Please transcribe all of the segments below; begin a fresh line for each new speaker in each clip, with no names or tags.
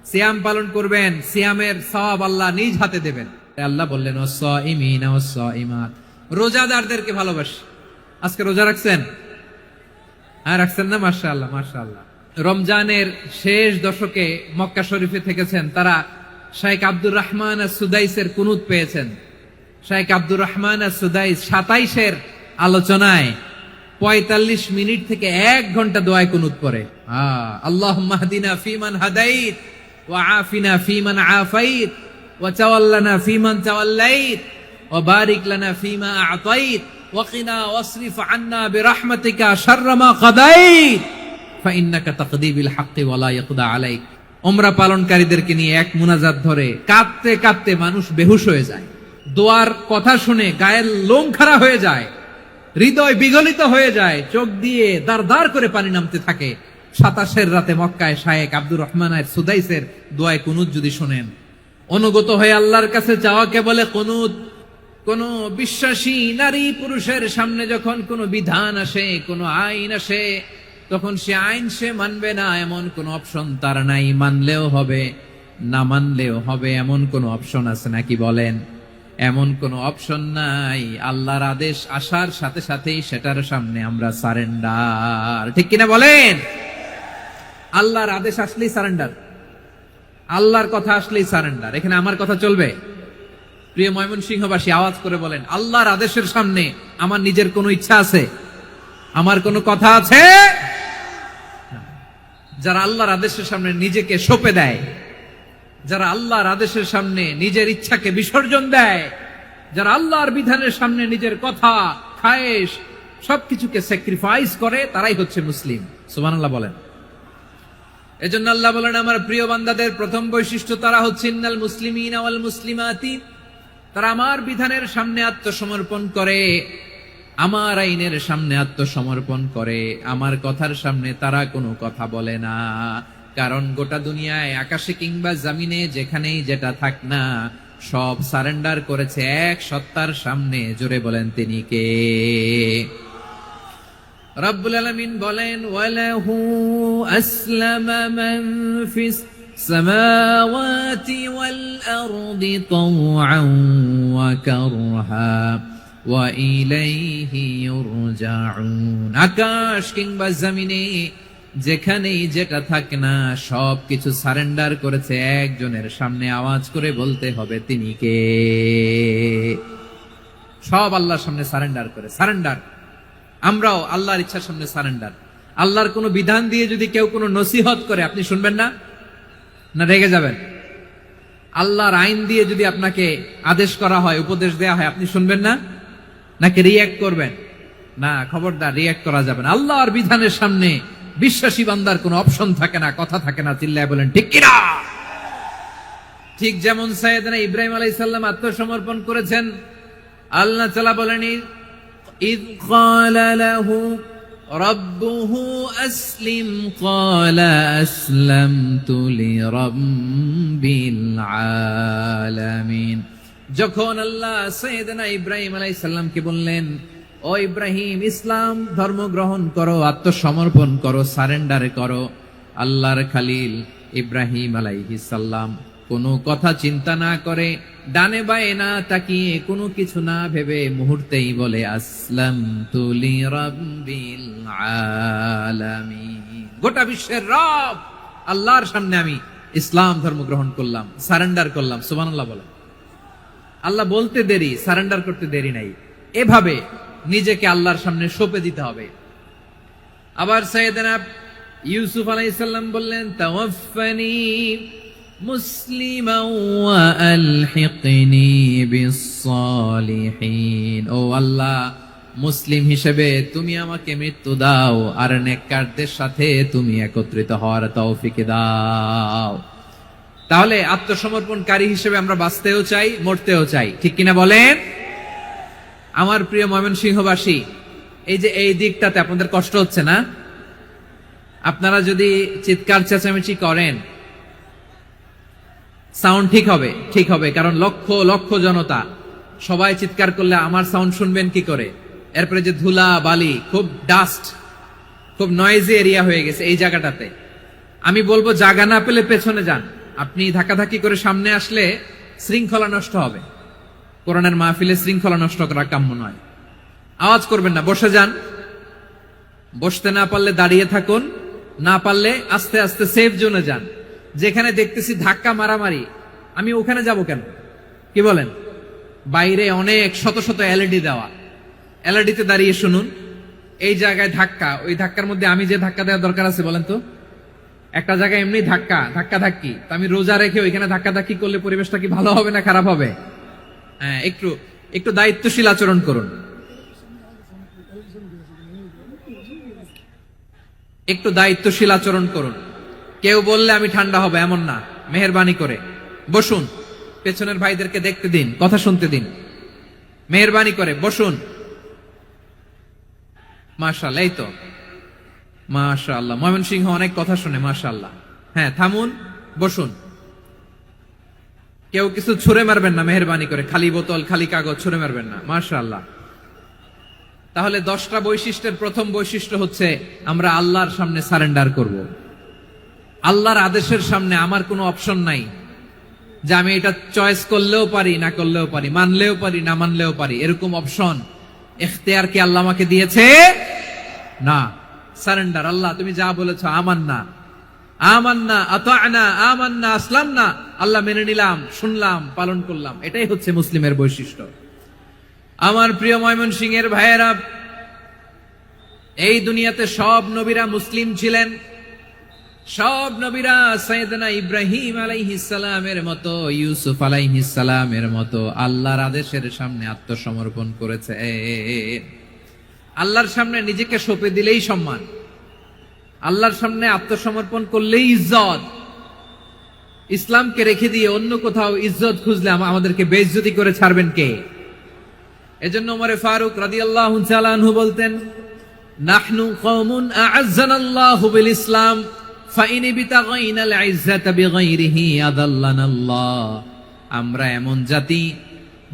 সিয়াম পালন করবেন, সিয়ামের সওয়াব আল্লাহ নিজ হাতে দেবেন। আল্লাহ বললেন ওয়াস-সাইমিনা ওয়াস-সাইমাত, রোজাদারদেরকে ভালোবাসি। আজকে রোজা রাখছেন? হ্যাঁ, রাখছেন না? মাশাআল্লাহ মাশাআল্লাহ। রমজানের শেষ দশকে মক্কা শরীফে থেকেছেন তারা শাইখ আব্দুর রহমান আস-সুদাইসের কুনুত পেয়েছেন। শাইখ আব্দুর রহমান আস-সুদাইস 27-এর আলোচনায় 45 মিনিট থেকে 1 ঘন্টা দোয়ায় কুনুত পড়ে। আল্লাহুম্মা হদিনা ফিমান হাদাইত ওয়া আফিনা ফিমান আফাইত ওয়া তাওয়াল্লানা ফিমান তাওয়াল্লাইত ওয়া বারিক লানা ফিমা আ'তাইত ওয়া কিনা ওয়াসরিফ আন্না বিরহমাতিকা শাররা মা কাদাইত ফাইন্নাকা তাকদি বিল হাক্কি ওয়া লা ইয়াকদা আলাইক। উমরা পালনকারীদেরকে নিয়ে এক মুনাজাত ধরে কাঁদতে কাঁদতে মানুষ বেহুশ হয়ে যায়। দোয়ার কথা শুনে গায়ের লোম খাড়া হয়ে যায়, হৃদয় বিগলিত হয়ে যায়, চোখ দিয়ে দার দার করে পানি নামতে থাকে। 27-এর রাতে মক্কায় শায়েখ আব্দুর রহমান সুদাইসের দোয়ায় কুনুত যদি শোনেন, অনুগত হয়ে আল্লাহর কাছে চাওয়াকে বলে কুনুত। কোন বিশ্বাসী নারী পুরুষের সামনে যখন কোন বিধান আসে, কোন আইন আসে, তখন সে আইন সে মানবে না এমন কোন অপশন তার নাই। মানলেও হবে, না মানলেও হবে, এমন কোন অপশন আছে নাকি বলেন? এমন কোন অপশন নাই। আল্লাহর আদেশ আসার সাথে সাথেই সেটার সামনে আমরা সারেন্ডার। ঠিক কিনা বলেন? আল্লাহর আদেশ আসলেই সারেন্ডার, আল্লাহর কথা আসলেই সারেন্ডার। এখানে আমার কথা চলবে? প্রিয় ময়মনসিংহবাসী, আওয়াজ করে বলেন, আল্লাহর আদেশের সামনে আমার নিজের কোনো ইচ্ছা আছে? আমার কোনো কথা আছে? যারা আল্লাহর আদেশের সামনে নিজেকে সঁপে দেয়, যারা আল্লাহর আদেশের সামনে নিজের ইচ্ছাকে বিসর্জন দেয়, যারা আল্লাহর বিধানের সামনে নিজের কথা, খায়েশ সবকিছুকে স্যাক্রিফাইস করে, তারাই হচ্ছে মুসলিম। সুবহানাল্লাহ বলেন। এজন্য আল্লাহ বলেন, আমার প্রিয় বান্দাদের প্রথম বৈশিষ্ট্য তারা হচ্ছে ইন্নাল মুসলিমিনা ওয়াল মুসলিমাতি, তারা আমার বিধানের সামনে আত্মসমর্পণ করে, আমার আইনের সামনে আত্মসমর্পণ করে, আমার কথার সামনে তারা কোনো কথা বলে না। কারণ গোটা দুনিয়ায় আকাশে কিংবা জমিনে যেখানেই যেটা থাক না, সব সারেন্ডার করেছে এক সত্তার সামনে। জোরে বলেন, তিনি কে? রব্বুল আলামিন বলেন, ওয়ালাহু আসলামা মান ফিস সামাওয়াতি ওয়াল আরদি তাওআন ওয়া কারহা ওয়া ইলাইহি ইউরজাউন। আকাশ কিংবা জমিনে যেখানেই যেটা থাকে না, সব কিছু সারেন্ডার করেছে একজনের সামনে। আওয়াজ করে বলতে হবে, তিনি কে? সব আল্লাহর সামনে সারেন্ডার করে। সারেন্ডার। আমরাও আল্লাহর ইচ্ছার সামনে সারেন্ডার। আল্লাহর কোনো বিধান দিয়ে যদি কেউ কোনো নসিহত করে, আপনি শুনবেন না? না রেগে যাবেন? আল্লাহর আইন দিয়ে যদি আপনাকে আদেশ করা হয়, উপদেশ দেয়া হয়, আপনি শুনবেন না? নাকি রিয়্যাক্ট করবেন? না, খবরদার, রিয়্যাক্ট করা যাবে না। আল্লাহর বিধানের সামনে বিশ্বাসী বান্দার কোনো অপশন থাকে না, কথা থাকে না। চিল্লায় বলেন, ঠিক কিনা? ঠিক যেমন সাইয়েদনা ইব্রাহিম আলাইহিস সালাম আত্মসমর্পণ করেছেন। আল্লাহ তাআলা বলেন, ইয ক্বালা লাহু রাব্বুহু আসলিম ক্বালা আসলামতু লিরাব্বিল আলামিন। যখন আল্লাহ সাইয়েদনা ইব্রাহিম আলাইহিস সালামকে বললেন, ও ইব্রাহিম, ইসলাম ধর্ম গ্রহণ করো, আত্মসমর্পণ করো, সারেন্ডার করো, আল্লাহর খালিল ইব্রাহিম আলাইহিস সালাম কোনো কথা চিন্তা না করে, ডানে বায়ে না তাকিয়ে, কোনো কিছু না ভেবে মুহূর্তেই বলে, আসলামতু লিরাব্বিল আলামিন। গোটা বিশ্বের রব আল্লাহর সামনে আমি ইসলাম ধর্ম গ্রহণ করলাম, সারেন্ডার করলাম। সুবহানাল্লাহ বলেন। আল্লাহ বলতে দেরি, সারেন্ডার করতে দেরি নাই। এভাবে নিজেকে আল্লাহর সামনে সঁপে দিতে হবে। আবার সাইয়েদনা ইউসুফ আলাইহিস সালাম বললেন, তাওয়াফফানি মুসলিমান ওয়া আলহিকনি বিস সালিহিন। ও আল্লাহ, মুসলিম হিসেবে তুমি আমাকে মৃত্যু দাও, আর নেককারদের সাথে তুমি একত্রিত হওয়ার তৌফিক দাও। তাহলে আত্মসমর্পণকারী হিসেবে আমরা বাঁচতেও চাই, মরতেও চাই। ঠিক কিনা বলেন? আমার প্রিয় ময়মনসিংহবাসী, এই যে এই দিকটাতে আপনাদের কষ্ট হচ্ছে না? আপনারা যদি চিৎকার চেঁচামেচি করেন, সাউন্ড ঠিক হবে? ঠিক হবে, কারণ লক্ষ লক্ষ জনতা, সবাই চিৎকার করলে আমার সাউন্ড শুনবেন কি করে? এরপরে যে ধুলা বালি, খুব ডাস্ট, খুব নয়েজি এরিয়া হয়ে গেছে এই জায়গাটাতে। আমি বলবো জায়গা না পেলে পেছনে যান, আপনি ধাক্কাধাক্কি করে সামনে আসলে শৃঙ্খলা নষ্ট হবে। কোরআনের মাহফিলে শৃঙ্খলা নষ্ট করা কাম্য নয়। আওয়াজ করবেন না, বসে যান। বসতে না পারলে দাঁড়িয়ে থাকুন, না পারলে আস্তে আস্তে সেফ জোনে যান। যেখানে দেখতেছি ধাক্কা মারামারি, আমি ওখানে যাব কেন? কি বলেন? বাইরে অনেক শত শত এলইডি দেওয়া, এলইডিতে দাঁড়িয়ে শুনুন। এই জায়গায় ধাক্কা, ওই ধাক্কার মধ্যে আমি যে ধাক্কা দেওয়ার দরকার আছে বলেন তো? একটা জায়গায় এমনি ধাক্কা ধাক্কি, তো আমি রোজা রেখে ওইখানে ধাক্কা ধাক্কি করলে পরিবেশটা কি ভালো হবে না খারাপ হবে? হ্যাঁ, একটু একটু দায়িত্বশীল আচরণ করুন, একটু দায়িত্বশীল আচরণ করুন। কেউ বললে আমি ঠান্ডা হবে এমন না, মেহেরবানি করে বসুন। পেছনের ভাইদেরকে দেখতে দিন, কথা শুনতে দিন, মেহেরবানি করে বসুন। মাশাআল্লাহ, এই তো মাশাআল্লাহ, ময়মনসিংহ অনেক কথা শুনে, মাশাআল্লাহ। হ্যাঁ, থামুন, বসুন। কেউ কিছু ছুঁড়ে মারবেন না, মেহেরবানি করে। খালি বোতল, খালি কাগজ ছুঁড়ে মারবেন না, মাশাআল্লাহ। তাহলে 10টা বৈশিষ্ট্যের প্রথম বৈশিষ্ট্য হচ্ছে আমরা আল্লাহর সামনে সারেন্ডার করব। আল্লাহর আদেশের সামনে আমার কোনো অপশন নাই যে আমি এটা চয়েস করলেও পারি, না করলেও পারি, মানলেও পারি, না মানলেও পারি, এরকম অপশন ইখতিয়ার কি আল্লাহ আমাকে দিয়েছে? না। সারেন্ডার। আল্লাহ তুমি যা বলেছো, আমান্না আমান্না আতা'না আমান্না আসলামনা, আল্লাহ মেনে নিলাম, শুনলাম, পালন করলাম। এটাই হচ্ছে মুসলিমের বৈশিষ্ট্য। আমার প্রিয় ময়মনসিংহের ভাইয়েরা, এই দুনিয়াতে সব নবীরা মুসলিম ছিলেন। সব নবীরা সাইয়েদনা ইব্রাহিম আলাইহিস সালামের মতো, ইউসুফ আলাইহিস সালামের মতো আল্লাহর আদেশের সামনে আত্মসমর্পণ করেছে। আল্লাহর সামনে নিজেকে সঁপে দিলেই সম্মান, আল্লাহর সামনে আত্মসমর্পণ করলেই ইজ্জত। ইসলামকে রেখে দিয়ে অন্য কোথাও ইজ্জত খুঁজলে আমাদেরকে বেইজ্জতি করে ছাড়বেন কে? এজন্য ওমরে ফারুক রাদিয়াল্লাহু তাআলা আনহু বলতেন, নাহনু কওমুন আ'আজ্জানাল্লাহু বিল ইসলাম ফাইন বিতাগাইনাল ইজ্জাতা বিগাইরিহি আদাল্লানাল্লাহ। আমরা এমন জাতি,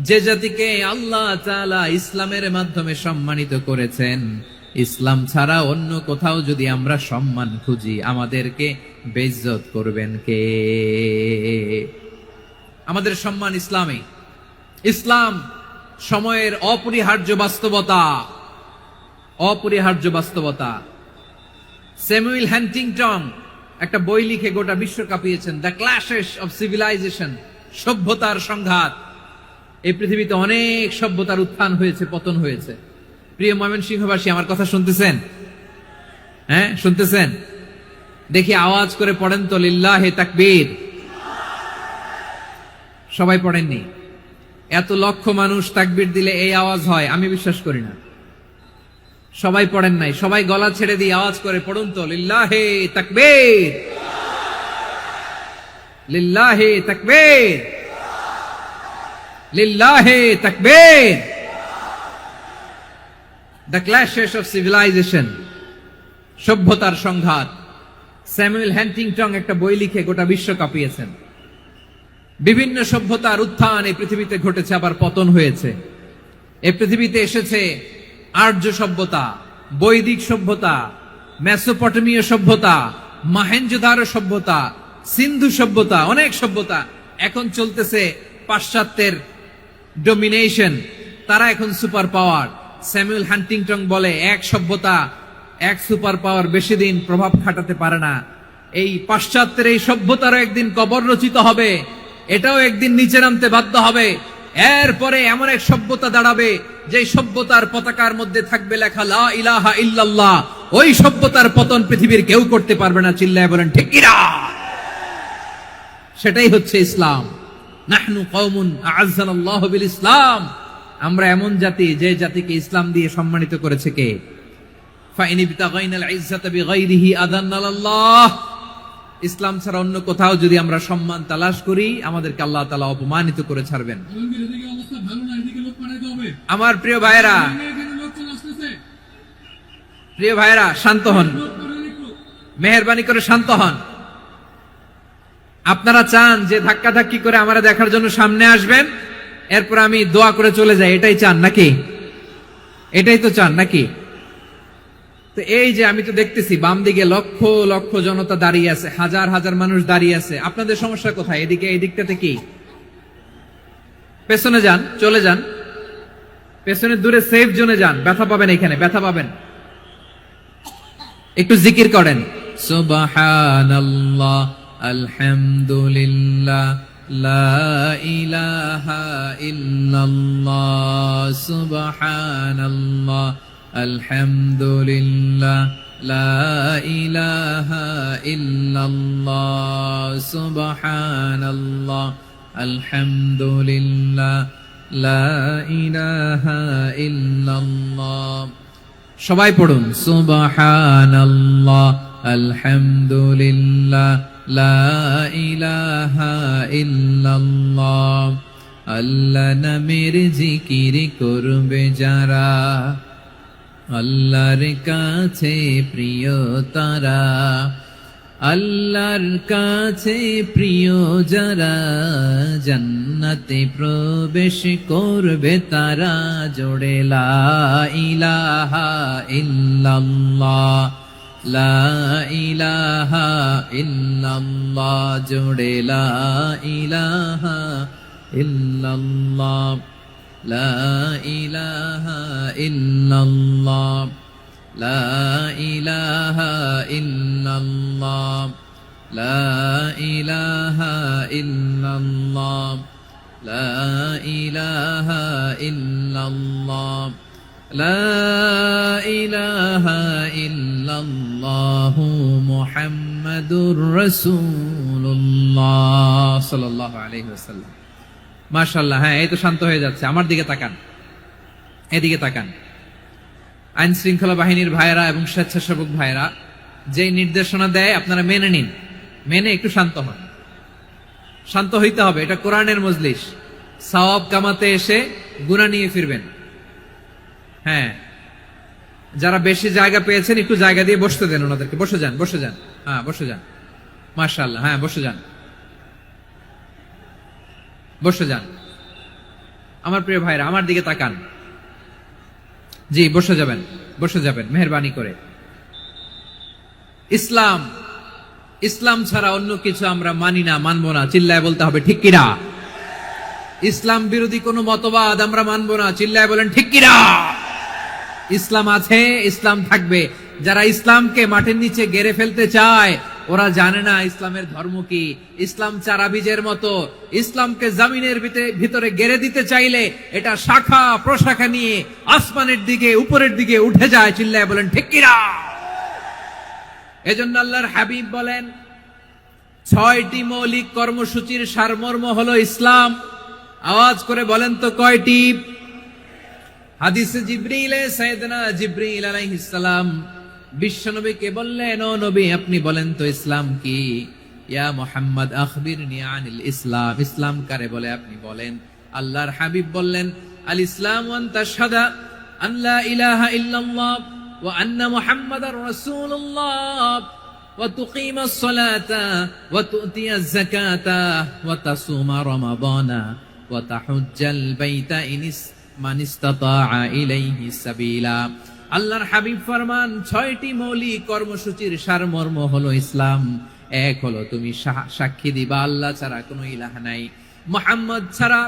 যে জাতিকে আল্লাহ তাআলা ইসলামের মাধ্যমে সম্মানিত করেছেন। ইসলাম ছাড়া অন্য কোথাও যদি আমরা সম্মান খুঁজি, আমাদেরকে বেইজ্জত করবেন কে? আমাদের সম্মান ইসলামে। ইসলাম সময়ের অপরিহার্য বাস্তবতা, অপরিহার্য বাস্তবতা। স্যামুয়েল হ্যান্টিংটন একটা বই লিখে গোটা বিশ্ব কাঁপিয়েছেন, দ্য ক্ল্যাশেস অফ সিভিলাইজেশন, সভ্যতার সংঘাত। এই পৃথিবীতে অনেক সভ্যতার উত্থান হয়েছে, পতন হয়েছে। প্রিয় ময়মনসিংহবাসী, আমার কথা শুনতেছেন? হ্যাঁ, শুনতেছেন? দেখি আওয়াজ করে পড়েন তো, লিল্লাহে তাকবীর। সবাই পড়েননি? এত লক্ষ মানুষ তাকবীর দিলে এই আওয়াজ হয়? আমি বিশ্বাস করি না। সবাই পড়েন নাই। সবাই গলা ছেড়ে দিয়ে আওয়াজ করে পড়ুন তো, লিল্লাহে তাকবীর, লিল্লাহে তাকবীর, লিল্লাহে তাকবীর। দ্য ক্ল্যাশেস অফ সিভিলাইজেশন, সভ্যতার সংঘাত। স্যামুয়েল হ্যান্টিংটন একটা বই লিখে গোটা বিশ্ব কাঁপিয়েছেন। বিভিন্ন সভ্যতার উত্থান এই পৃথিবীতে ঘটেছে, আবার পতন হয়েছে। এই পৃথিবীতে এসেছে আর্য সভ্যতা, বৈদিক সভ্যতা, মেসোপটেমীয় সভ্যতা, মহেঞ্জোদারো সভ্যতা, সিন্ধু সভ্যতা, অনেক সভ্যতা। এখন চলতেছে পাশ্চাত্যের ডোমিনেশন, তারা এখন সুপার পাওয়ার। স্যামুয়েল হ্যান্টিংটন বলে, এক সভ্যতা, এক সুপার পাওয়ার বেশি দিন প্রভাব খাটাতে পারে না। এই পাশ্চাত্যের এই সভ্যতারও একদিন কবর রচিত হবে, এটাও একদিন নিচে নামতে বাধ্য হবে। এরপরে এমন এক সভ্যতা দাঁড়াবে, যে সভ্যতার পতাকার মধ্যে থাকবে লেখা লা ইলাহা ইল্লাল্লাহ। ওই সভ্যতার পতন পৃথিবীর কেউ করতে পারবে না। চিল্লায় বলেন ঠিক কিনা? সেটাই হচ্ছে ইসলাম। নাহনু কওমুন আ'আজ্জানাল্লাহু বিল ইসলাম। আমরা এমন জাতি, যে জাতিকে ইসলাম দিয়ে সম্মানিত করেছে কে? ফাইন বিতাগাইনাল ইজ্জাতা বিগাইরিহি আদান্নাল্লাহ। ইসলাম ছাড়া অন্য কোথাও যদি আমরা সম্মান তালাশ করি, আমাদেরকে আল্লাহ তাআলা অপমানিত করে ছাড়বেন। আমার প্রিয় ভাইয়েরা, প্রিয় ভাইয়েরা, শান্ত হন, মেহেরবানি করে শান্ত হন। আপনারা চান যে ধাক্কাধাক্কি করে আমারা দেখার জন্য সামনে আসবেন, এরপর আমি দোয়া করে চলে যাই, এটাই চান নাকি? এটাই তো চান নাকি? তো এই যে আমি তো দেখতেছি বাম দিকে লক্ষ লক্ষ জনতা দাঁড়িয়ে আছে, হাজার হাজার মানুষ দাঁড়িয়ে আছে, আপনাদের সমস্যা কোথায়? এদিকে এই দিকটাতে কি? পেছনে যান, চলে যান, পেছনে দূরে সেফ জোনে যান, ব্যথা পাবেন, এখানে ব্যথা পাবেন। একটু জিকির করেন, সুবহানাল্লাহ, আলহামদুলিল্লাহ, লা ইলাহা ইল্লাল্লাহ, সুবহানাল্লাহ, আলহামদুলিল্লাহ, লা ইলাহা ইল্লাল্লাহ, সুবহানাল্লাহ, আলহামদুলিল্লাহ, লা ইলাহা ইল্লাল্লাহ। সবাই পড়ুন, সুবহানাল্লাহ, আলহামদুলিল্লাহ, লা ইলাহা ইল্লাল্লাহ। আল্লাহ নামের জিকির করবে যারা, আল্লাহর কাছে প্রিয় তারা, আল্লাহর কাছে প্রিয় যারা, জান্নাতে প্রবেশ করবে তারা। জোড়ে লা ইলাহা ইল্লাল্লাহ, লা ইলাহা ইল্লাল্লাহ, জোড়ে লা ইলাহা ইল্লাল্লাহ, লা ইলাহা ইল্লাল্লাহ, লা ইলাহা ইল্লাল্লাহ, লা ইলাহা ইল্লাল্লাহ, লা ইলাহা ইল্লাল্লাহ, লা ইলাহা ইল্লাল্লাহ, মুহাম্মাদুর রাসূলুল্লাহ সাল্লাল্লাহু আলাইহি ওয়াসাল্লাম। মাশাআল্লাহ। হ্যাঁ, এই তো শান্ত হয়ে যাচ্ছে। আমার দিকে তাকান, এদিকে তাকান। আইন শৃঙ্খলা বাহিনীর ভাইরা এবং স্বেচ্ছাসেবক ভাইরা যে নির্দেশনা দেয় আপনারা মেনে নিন, মেনে একটু শান্ত হন। শান্ত হইতে হবে, এটা কোরআনের মজলিস। সওয়াব কামাতে এসে গুনাহ নিয়ে ফিরবেন। হ্যাঁ, যারা বেশি জায়গা পেয়েছেন একটু জায়গা দিয়ে বসতে দেন ওনাদেরকে। বসে যান, বসে যান। হ্যাঁ, বসে যান। মাশাআল্লাহ। হ্যাঁ, বসে যান, বসে যান। আমার প্রিয় ভাইরা, আমার দিকে তাকান। জি, বসে যাবেন, বসে যাবেন মেহেরবানি করে। ইসলাম, ইসলাম ছাড়া অন্য কিছু আমরা মানি না, মানবো না। চিল্লায় বলতে হবে ঠিক কিনা? ইসলাম বিরোধী কোন মতবাদ আমরা মানবো না। চিল্লায় বলেন ঠিক কিনা? ইসলাম আছে, ইসলাম থাকবে। যারা ইসলামকে মাটির নিচে গেড়ে ফেলতে চায় ওরা জানে না ইসলামের ধর্ম কি। ইসলাম চারা বীজের মতো, ইসলামকে জমিনের ভিতরে গেড়ে দিতে চাইলে এটা শাখা প্রশাখা নিয়ে আসমানের দিকে, উপরের দিকে উঠে যায়। চিল্লায় বলেন ঠিক কিনা? এজন্য আল্লাহর হাবিব বলেন ৬টি মৌলিক কর্মসূচির সারমর্ম হলো ইসলাম। আওয়াজ করে বলেন তো কয়টি? হাদিসে জিবরিলে সাইয়েদনা জিবরিল আলাইহিস সালাম বিশ্বনবীকে বললেন, ও নবী আপনি বলেন তো ইসলাম কি? ইয়া মুহাম্মদ আখবিরনি আনিল ইসলাম। ইসলাম কারে বলে আপনি বলেন। আল্লাহর হাবিব বললেন, আল ইসলাম আন তাশহাদা আন লা ইলাহা ইল্লাল্লাহ ওয়া আন্না মুহাম্মাদার রাসূলুল্লাহ ওয়া তুকিমাস সালাতা ওয়া তুতিয়াজ যাকাতা ওয়া তাসুমা রমাদানা ওয়া তাহুজ্জাল বাইতা মান ইসতাতাআ ইলাইহি সাবিলা। আল্লাহর হাবিব ফরমান ৬টি মৌলিক কর্মসূচির সারমর্ম হলো ইসলাম। এক হলো তুমি সাক্ষী দিবা আল্লাহ ছাড়া কোনো ইলাহ নাই, মুহাম্মদ ছাড়া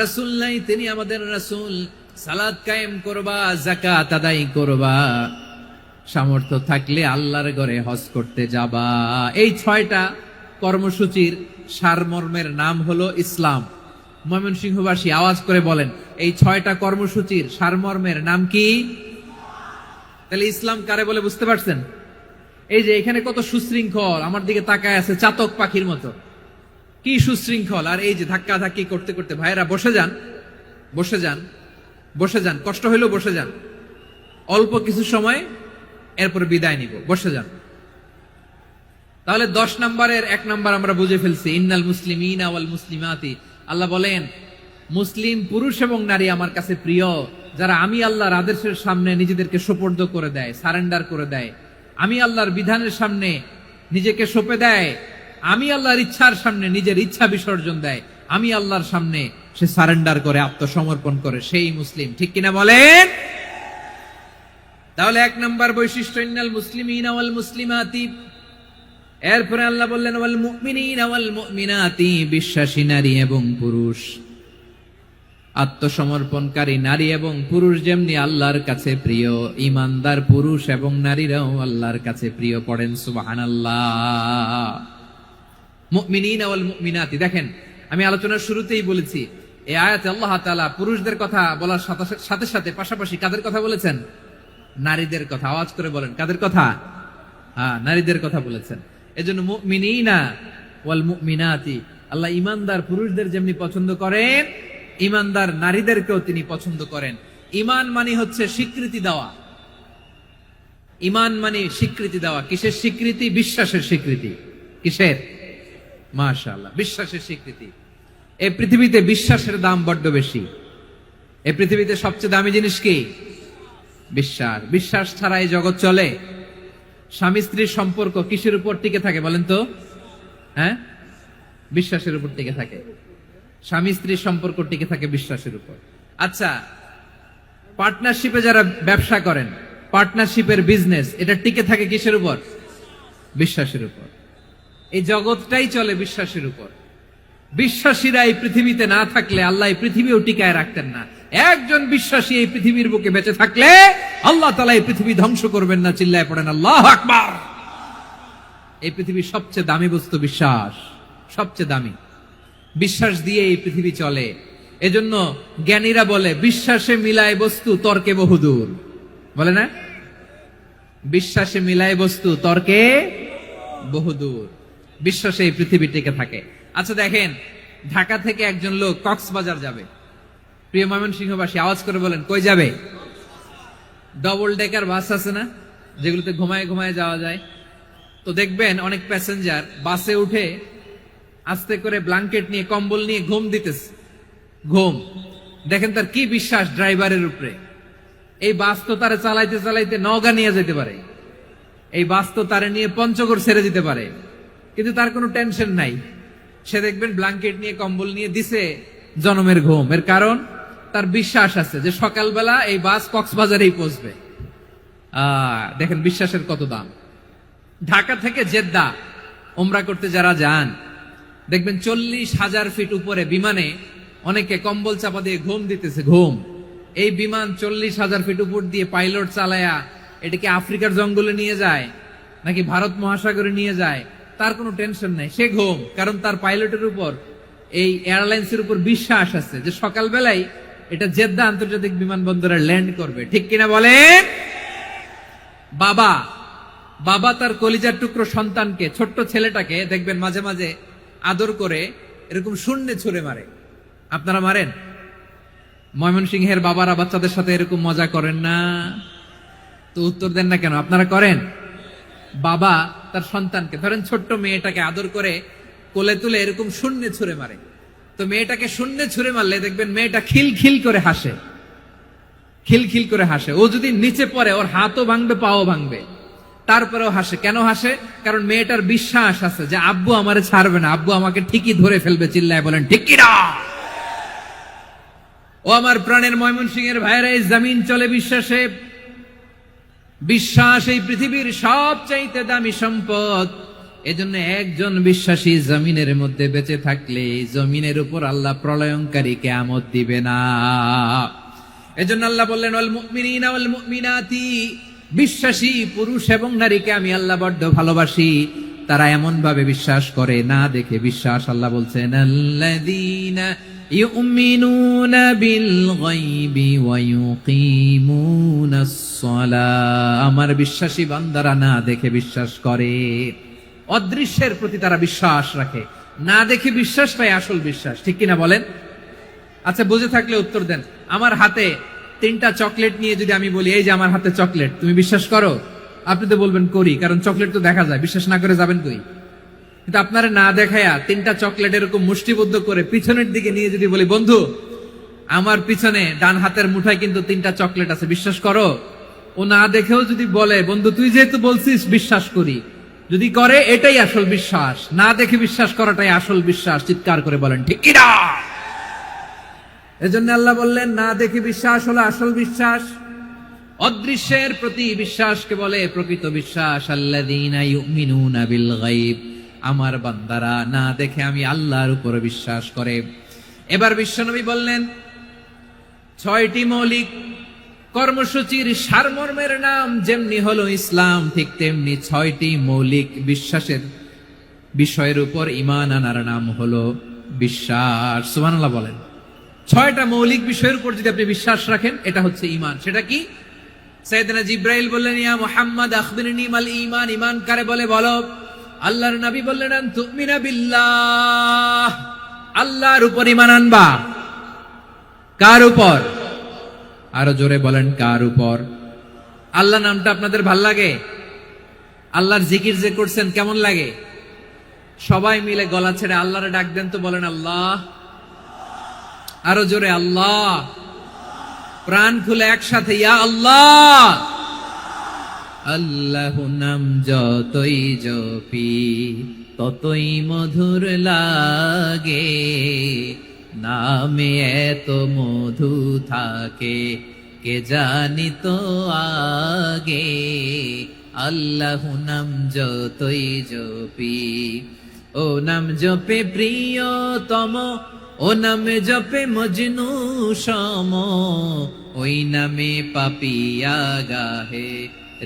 রাসূল নাই, তিনি আমাদের রাসূল। সালাত কায়েম করবা, যাকাত আদায় করবা, সামর্থ্য থাকলে আল্লাহর ঘরে হজ করতে যাবা। এই ৬টা কর্মসূচির সারমর্মের নাম হলো ইসলাম। ময়মনসিংহবাসী আওয়াজ করে বলেন, এই ৬টা কর্মসূচির সারমর্মের নাম কি? তাহলে ইসলাম কারে বলে বুঝতে পারছেন? এই যে এখানে কত সুশৃঙ্খল, আমার দিকে তাকায় আছে চাতক পাখির মতো, কি সুশৃঙ্খল। আর এই যে ধাক্কা ধাক্কি করতে করতে, ভাইরা বসে যান, বসে যান, বসে যান। কষ্ট হইলেও বসে যান, অল্প কিছু সময়, এরপরে বিদায় নিব। বসে যান। তাহলে ১০ নম্বরের ১ নম্বর আমরা বুঝে ফেলছি, ইন্নাল মুসলিমিনা ওয়াল মুসলিমাতি। আল্লাহ বলেন মুসলিম পুরুষ এবং নারী আমার কাছে প্রিয়, যারা আমি আল্লাহর আদেশের সামনে নিজেদেরকে সোপর্দ করে দেয়, সারেন্ডার করে দেয়, আমি আল্লাহর বিধানের সামনে নিজেকে সঁপে দেয়, আমি আল্লাহর ইচ্ছার সামনে নিজের ইচ্ছা বিসর্জন দেয়, আমি আল্লাহর সামনে সে সারেন্ডার করে, আত্মসমর্পণ করে, সেই মুসলিম। ঠিক কিনা বলেন? তাহলে এক নাম্বার বৈশিষ্ট্য ইন্নাল মুসলিমিনা ওয়াল মুসলিমাতি। এরপরে আল্লাহ বললেন ওয়াল মুমিনিনা ওয়াল মুমিনাতি, বিশ্বাসী নারী এবং পুরুষ, আত্মসমর্পণকারী নারী এবং পুরুষ যেমনি আল্লাহর কাছে প্রিয়, ইমানদার পুরুষ এবং নারীরাও আল্লাহর কাছে প্রিয়। পড়েন সুবহানাল্লাহ। মুমিনিনা ওয়াল মুমিনাতি, দেখেন আমি আলোচনার শুরুতেই বলেছি এই আয়াতে আল্লাহ তাআলা পুরুষদের কথা বলার সাথে সাথে পাশাপাশি কাদের কথা বলেছেন? নারীদের কথা। আওয়াজ করে বলেন কাদের কথা? হ্যাঁ, নারীদের কথা বলেছেন। এজন্য মুমিনিনা ওয়াল মুমিনাতি, আল্লাহ ইমানদার পুরুষদের যেমনি পছন্দ করেন, ইমানদার নারীদেরকেও তিনি পছন্দ করেন। ঈমান মানে হচ্ছে স্বীকৃতি দেওয়া। ঈমান মানে স্বীকৃতি দেওয়া। কিসের স্বীকৃতি? বিশ্বাসের স্বীকৃতি। কিসের? মাশাআল্লাহ, বিশ্বাসের স্বীকৃতি। এই পৃথিবীতে বিশ্বাসের দাম বড্ড বেশি। এই পৃথিবীতে সবচেয়ে দামি জিনিস কি? বিশ্বাস। বিশ্বাস ছাড়া এই জগৎ চলে? স্বামী স্ত্রীর সম্পর্ক কিসের উপর টিকে থাকে বলেন তো? হ্যাঁ, বিশ্বাসের উপর টিকে থাকে। স্বামী স্ত্রীর সম্পর্ক টিকে থাকে বিশ্বাসের উপর। আচ্ছা, পার্টনারশিপে যারা ব্যবসা করেন, পার্টনারশিপের বিজনেস, এটা টিকে থাকে কিসের উপর? বিশ্বাসের উপর। এই জগৎটাই চলে বিশ্বাসের উপর। বিশ্বাসীরা এই পৃথিবীতে না থাকলে আল্লাহ এই পৃথিবীও টিকায় রাখতেন না। একজন বিশ্বাসী এই পৃথিবীর বুকে বেঁচে থাকলে আল্লাহ তাআলা এই পৃথিবী ধ্বংস করবেন না। চিল্লায় পড়েন আল্লাহু আকবার। এই পৃথিবীর সবচেয়ে দামি বস্তু বিশ্বাস, সবচেয়ে দামি। বিশ্বাস দিয়ে এই পৃথিবী চলে। এজন্য জ্ঞানীরা বলে বিশ্বাসে মিলায় বস্তু, তর্কে বহুদূর। বলে না? বিশ্বাসে মিলায় বস্তু, তর্কে বহুদূর। বিশ্বাসে এই পৃথিবী টিকে থাকে। আচ্ছা দেখেন, ঢাকা থেকে একজন লোক কক্সবাজার যাবে। প্রিয় ময়মনসিংহবাসী আওয়াজ করে বলেন কই যাবে? ডবল ডেকার বাস আছে না, যেগুলোতে ঘুমায় ঘুমায় যাওয়া যায়। তো দেখবেন অনেক প্যাসেঞ্জার বাসে উঠে আস্তে করে ব্ল্যাঙ্কেট নিয়ে, কম্বল নিয়ে ঘুম দিতেছে। ঘুম দেখেন তার কি বিশ্বাস ড্রাইভারের উপরে। এই বাস তো তারে চালাইতে চালাইতে নওগাঁ নিয়ে যেতে পারে, এই বাস তো তারে নিয়ে পঞ্চগড় ছেড়ে দিতে পারে, কিন্তু তার কোনো টেনশন নাই। সে দেখবেন ব্ল্যাঙ্কেট নিয়ে, কম্বল নিয়ে দিছে জনমের ঘুম। এর কারণ তার বিশ্বাস আছে যে সকালবেলা এই বাস কক্সবাজারেই পৌঁছবে। দেখেন বিশ্বাসের কত দাম। ঢাকা থেকে জেদ্দা উমরা করতে যারা যান, দেখবেন 40,000 ফিট উপরে বিমানে অনেকে কম্বল চাপা দিয়ে ঘুম দিতেছে। ঘুম। এই বিমান 40,000 ফিট উপর দিয়ে পাইলট চালায়া এটাকে আফ্রিকার জঙ্গলে নিয়ে যায় নাকি ভারত মহাসাগরে নিয়ে যায়, তার কোনো টেনশন নাই। সে ঘুম, কারণ তার পাইলটের উপর, এই এয়ারলাইন্সের উপর বিশ্বাস আছে যে সকালবেলায় এটা জেদ্দা আন্তর্জাতিক বিমানবন্দরে ল্যান্ড করবে। ঠিক কিনা বলেন? বাবা বাবা তার কলিজার টুকরো সন্তানকে, ছোট্ট ছেলেটাকে দেখবেন মাঝে মাঝে আদর করে এরকম শূন্যে ছুঁড়ে মারে। আপনারা মারেন? ময়মনসিংহের বাবারা বাচ্চাদের সাথে এরকম মজা করেন না? তো উত্তর দেন না কেন? আপনারা করেন? বাবা তার সন্তানকে, ধরেন ছোট্ট মেয়েটাকে আদর করে কোলে তুলে এরকম শূন্যে ছুঁড়ে মারে। তো মেয়েটাকে শূন্যে ছুঁড়ে মারলে দেখবেন মেয়েটা খিলখিল করে হাসে, খিলখিল করে হাসে। ও যদি নিচে পড়ে ওর হাতও ভাঙবে, পাও ভাঙবে, তারপরেও হাসে। কেন হাসে? কারণ মেয়েটার বিশ্বাস আছে যে আব্বু আমারে ছাড়বে না, আব্বু আমাকে ঠিকই ধরে ফেলবে। চিল্লায় বলেন ঠিক কিনা? ও আমার প্রাণের ময়মনসিংহের ভাইরা, এই জমিন চলে বিশ্বাসে। বিশ্বাস এই পৃথিবীর সবচাইতে দামি সম্পদ। এজন্য একজন বিশ্বাসী জমিনের মধ্যে বেঁচে থাকলে জমিনের উপর আল্লাহ প্রলয়ঙ্কারী কিয়ামত দিবে না। এজন্য আল্লাহ বললেন ওয়াল মুমিনিনা ওয়াল মুমিনাতি, বিশ্বাসী পুরুষ এবং নারীকে আমি আল্লাহ বড্ড ভালোবাসি। তারা এমন ভাবে বিশ্বাস করে, না দেখে বিশ্বাস। আল্লাহ বলছেন আল্লাযীনা ইউমিনুনা বিল গায়বি ওয়া ইউকিমুনাস সালাহ, আমার বিশ্বাসী বান্দারা না দেখে বিশ্বাস করে। অদৃশ্যের প্রতি তারা বিশ্বাস রাখে, না দেখে বিশ্বাস পায় আসল বিশ্বাস। ঠিক কিনা বলেন? আচ্ছা বুঝে থাকলে উত্তর দেন। আমার হাতে 3টা চকলেট নিয়ে যদি আমি বলি এই যে আমার হাতে চকলেট, তুমি বিশ্বাস করো? আপনি তো বলবেন করি, কারণ চকলেট তো দেখা যায়। বিশ্বাস না করে যাবেন কই? কিন্তু আপনারা না দেখায়া 3টা চকলেট এরকম মুষ্টিবদ্ধ করে পিছনের দিকে নিয়ে যদি বলি বন্ধু আমার পিছনে ডান হাতের মুঠায় কিন্তু 3টা চকলেট আছে, বিশ্বাস করো? ও না দেখেও যদি বলে বন্ধু তুই যেহেতু বলছিস বিশ্বাস করি, যদি করে এটাই আসল বিশ্বাস। না দেখে বিশ্বাস করাটাই আসল বিশ্বাস। চিৎকার করে বলেন ঠিক কিনা? এজন্য আল্লাহ বললেন না দেখে বিশ্বাস হলো আসল বিশ্বাস। অদৃশ্যের প্রতি বিশ্বাসকে বলে প্রকৃত বিশ্বাস। আল্লাযীনা ইউমিনুনা বিল গায়ব, আমার বান্দারা না দেখে আমি আল্লাহর উপর বিশ্বাস করে। এবার বিশ্বনবী বললেন 6টি মৌলিক কর্মসূচির সারমর্মের নাম যেমনি হলো ইসলাম, ঠিক তেমনি 6টি মৌলিক বিশ্বাসের বিষয়ের উপর ঈমান আনার নাম হলো বিশ্বাস। সুবহানাল্লাহ বলেন। 6টা মৌলিক বিষয়ের উপর যদি আপনি বিশ্বাস রাখেন, এটা হচ্ছে ঈমান। সেটা কি? সাইয়েদনা জিব্রাইল বললেন, ইয়া মুহাম্মদ আখবিরনি মাল ঈমান, ঈমান কারে বলে বলো। আল্লাহর নবী বললেন, আন তুমিনা বিল্লাহ, আল্লাহর উপর ঈমান আনবা। কার উপর? আরো জোরে বলেন, কার উপর? আল্লাহ নামটা আপনাদের ভাল লাগে? আল্লাহর জিকির যে করছেন কেমন লাগে? সবাই মিলে গলা ছেড়ে আল্লাহরে ডাক দেন তো, বলেন আল্লাহ। আরো জোরে আল্লাহ। প্রাণ খুলে একসাথে ইয়া আল্লাহ। আল্লাহ নাম যতই জপি ততই মধুর লাগে, নামে এত মধু থাকে কে জানি তো আগে। আল্লাহ নাম যতই জপি, ও নাম জপে প্রিয়তম, ও নামে জপে মজনু সম, ওই নামে পাপিয়া গাহে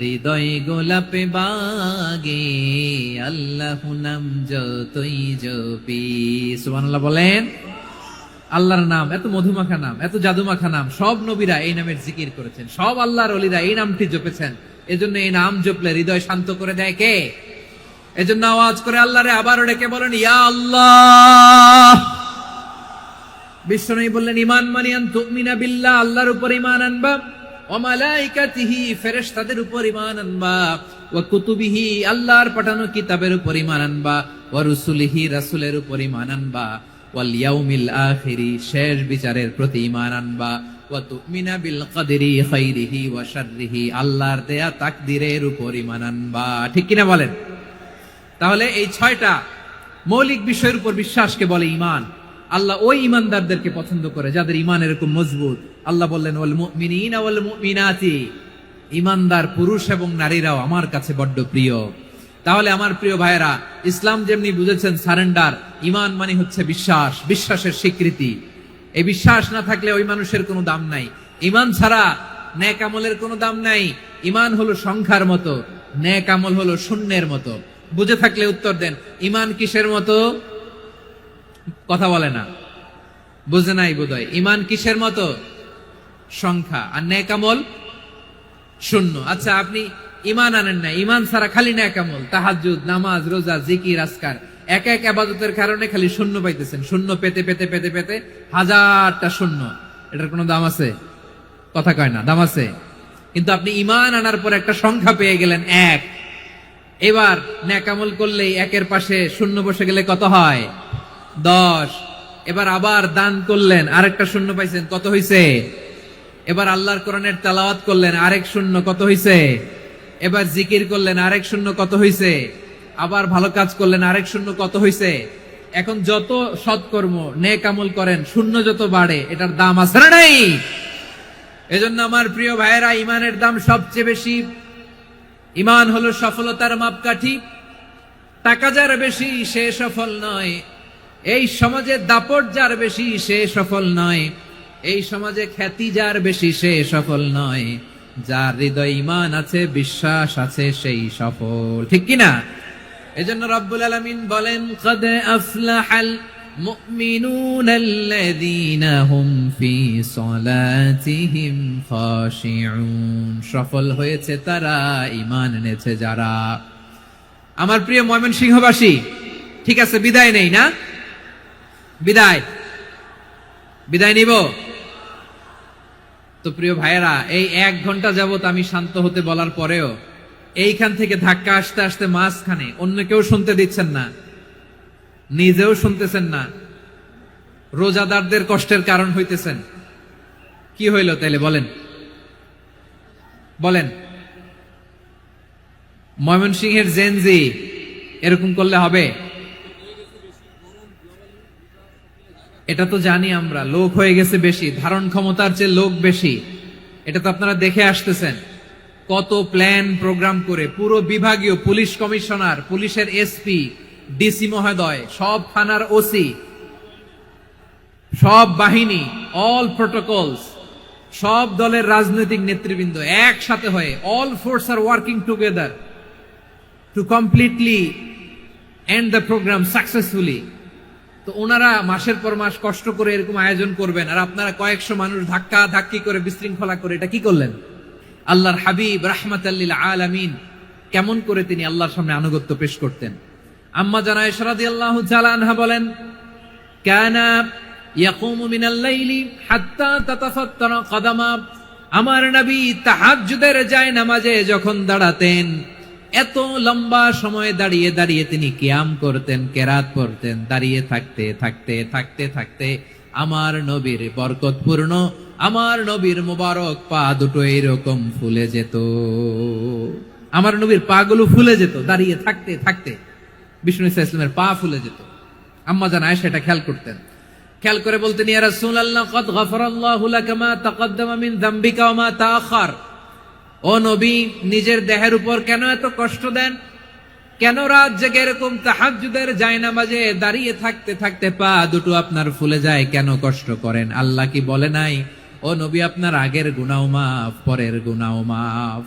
হৃদয় গোলাপে বাগে। আল্লাহ নাম যতই জপি। সুবহানাল্লাহ বলেন। আল্লাহর নাম এত মধুমাখা নাম, এত জাদুমাখা নাম, সব নবীরা এই নামের জিকির করেছেন, সব আল্লাহর ওলিরা এই নামটি জপেছেন। এজন্য এই নাম জপলে হৃদয় শান্ত করে দেয় কে? এজন্য আওয়াজ করে আল্লাহরে আবারও ডেকে বলেন ইয়া আল্লাহ। বিশ্বনবী বললেন, ঈমান মানে আন তুমিনা বিল্লাহ, আল্লাহর উপর ঈমান আনবা, ওয়া মালাইকাতিহি, ফেরেশতাদের উপর ঈমান আনবা, ওয়া কুতুবিহি, আল্লাহর পাঠানো কিতাবের উপর ঈমান আনবা, ওয়া রুসুলিহি, রাসূলের উপর ঈমান আনবা, ওয়াল ইয়াউমিল আখিরি, শেষ বিচারের প্রতি ঈমান আনবা, ওয়া তুমিনা বিল কদরি খাইরিহি ওয়া শাররিহি, আল্লাহর দেয়া তাকদীরের উপর ঈমান আনবা। ঠিক কিনা বলেন? তাহলে এই 6টা মৌলিক বিষয়ের উপর বিশ্বাসকে বলে ঈমান। আল্লাহ ওই ঈমানদারদেরকে পছন্দ করে যাদের ঈমান এরকম মজবুত। আল্লাহ বললেন ওয়াল মুমিনিনা ওয়াল মুমিনাতি, ঈমানদার পুরুষ এবং নারীরাও আমার কাছে বড্ড প্রিয়। তাহলে আমার প্রিয় ভাইয়েরা, ইসলাম যেমনি বুঝেছেন সারেন্ডার, ঈমান মানে হচ্ছে বিশ্বাস, বিশ্বাসের স্বীকৃতি। এই বিশ্বাস না থাকলে ওই মানুষের কোনো দাম নাই। ঈমান ছাড়া নেক আমলের কোনো দাম নাই। ঈমান হলো সংখ্যার মতো, নেক আমল হলো শূন্যের মতো। বুঝে থাকলে উত্তর দেন, ঈমান কিসের মতো? কথা বলে না, বুঝে নাই বোধহয়। ঈমান কিসের মতো? সংখ্যা। আর নেক আমল শূন্য। আচ্ছা, আপনি ঈমান আনেন না, ঈমান ছাড়া খালি নেক আমল, তাহাজ্জুদ, নামাজ, রোজা, জিকির, আজকার, এক এক ইবাদতের কারণে খালি শূন্য পাইতেছেন। শূন্য পেতে পেতে পেতে পেতে হাজারটা শূন্য। এটার কোনো দাম আছে? কথা কয় না, দাম আছে। কিন্তু আপনি ঈমান আনার পর একটা সংখ্যা পেয়ে গেলেন, এক। এবার নেক আমল করলেই একের পাশে শূন্য বসে গেলে কত হয়? 10। এবার আবার দান করলেন, আরেকটা শূন্য পাইছেন, কত হইছে? এবার আল্লাহর কোরআনের তেলাওয়াত করলেন, আরেক শূন্য, কত হইছে? এবার জিকির করলেন, আরেক শূন্য, কত হইছে? আবার ভালো কাজ করলেন, আরেক শূন্য, কত হইছে? এখন যত সৎকর্ম নেক আমল করেন, শূন্য যত বাড়ে, এটার দাম আছে না নাই? এজন্য আমার প্রিয় ভাইয়েরা, ঈমানের দাম সবচেয়ে বেশি। ঈমান হলো সফলতার মাপকাঠি। টাকা যার বেশি সে সফল নয়, এই সমাজে দাপট যার বেশি সে সফল নয়, এই সমাজে খ্যাতি যার বেশি সে সফল নয়, যার হৃদয় ঈমান আছে, বিশ্বাস আছে, সেই সফল। ঠিক কিনা? এজন্য রব্বুল আলামিন বলেন, قد أفلح المؤمنون الذين هم في صلاتهم خاشعون, সফল হয়েছে তারা, ঈমান এনেছে যারা। আমার প্রিয় ময়মনসিংহবাসী, ঠিক আছে, বিদায় নেই না? বিদায় নিব তো। প্রিয় ভাইয়েরা, এই 1 ঘন্টা যাবত আমি শান্ত হতে বলার পরেও এইখান থেকে ধাক্কা আসতে আসতে মাঝখানে অন্য কেউ শুনতে দিচ্ছেন না, নিজেও শুনতেছেন না, রোজাদারদের কষ্টের কারণ হইতেছেন। কি হইল তাইলে বলেন? বলেন, ময়মনসিংহের জেনজি এরকম করলে হবে? এটা তো জানি আমরা, লোক হয়ে গেছে বেশি, ধারণ ক্ষমতার চেয়ে লোক বেশি। এটা তো আপনারা দেখে আসতেছেন, কত প্ল্যান প্রোগ্রাম করে পুরো বিভাগীয় পুলিশ কমিশনার, পুলিশের এসপি, ডিসি মহোদয়, সব থানার ওসি, সব বাহিনী, অল প্রোটোকলস, সব দলের রাজনৈতিক নেতৃবৃন্দ একসাথে হয়ে all force are working together to completely end the programme successfully. তো ওনারা মাসের পর মাস কষ্ট করে এরকম আয়োজন করবেন, আর আপনারা কয়েকশো মানুষ ধাক্কা ধাক্কি করে বিশৃঙ্খলা করে এটা কি করলেন? আল্লাহর হাবিব রাহমাতাল্লিল আলামিন কেমন করে তিনি আল্লাহর সামনে আনুগত্য পেশ করতেন। আম্মা জানা আয়েশা রাদিয়াল্লাহু তাআলা আনহা বলেন, কানা ইয়াকুমু মিনাল লাইলি হাত্তা তাতাফাত্তারা কদামা, আমার নবী তাহাজ্জুদের যায় নামাজে যখন দাঁড়াতেন, এত লম্বা সময় দাঁড়িয়ে দাঁড়িয়ে তিনি কিয়াম করতেন, কেরাত পড়তেন। দাঁড়িয়ে থাকতে থাকতে থাকতে থাকতে আমার নবীর বরকতপূর্ণ, আমার নবীর মোবারক পা দুটো এরকম ফুলে যেত। আমার নবীর পা গুলো ফুলে যেত দাঁড়িয়ে থাকতে থাকতে, বিষ্ণু ইসলামের পা ফুলে যেত। আম্মা জান আয়েশা এটা খেয়াল করতেন, খেয়াল করে বলতেন, ইয়া রাসূলুল্লাহ কদ গফারাল্লাহু লাকা মা তাকদ্দামা মিন যামবিকা ওয়া মা তাআখার। ও নবী, নিজের দেহের উপর কেন এত কষ্ট দেন? কেন রাত জেগে এরকম তাহাজ্জুদের জায়নামাজে দাঁড়িয়ে থাকতে থাকতে পা দুটো আপনার ফুলে যায়, কেন কষ্ট করেন? আল্লাহ কি বলে নাই, ও নবী আপনার আগের গুনাহ মাফ, পরের গুনাহ মাফ?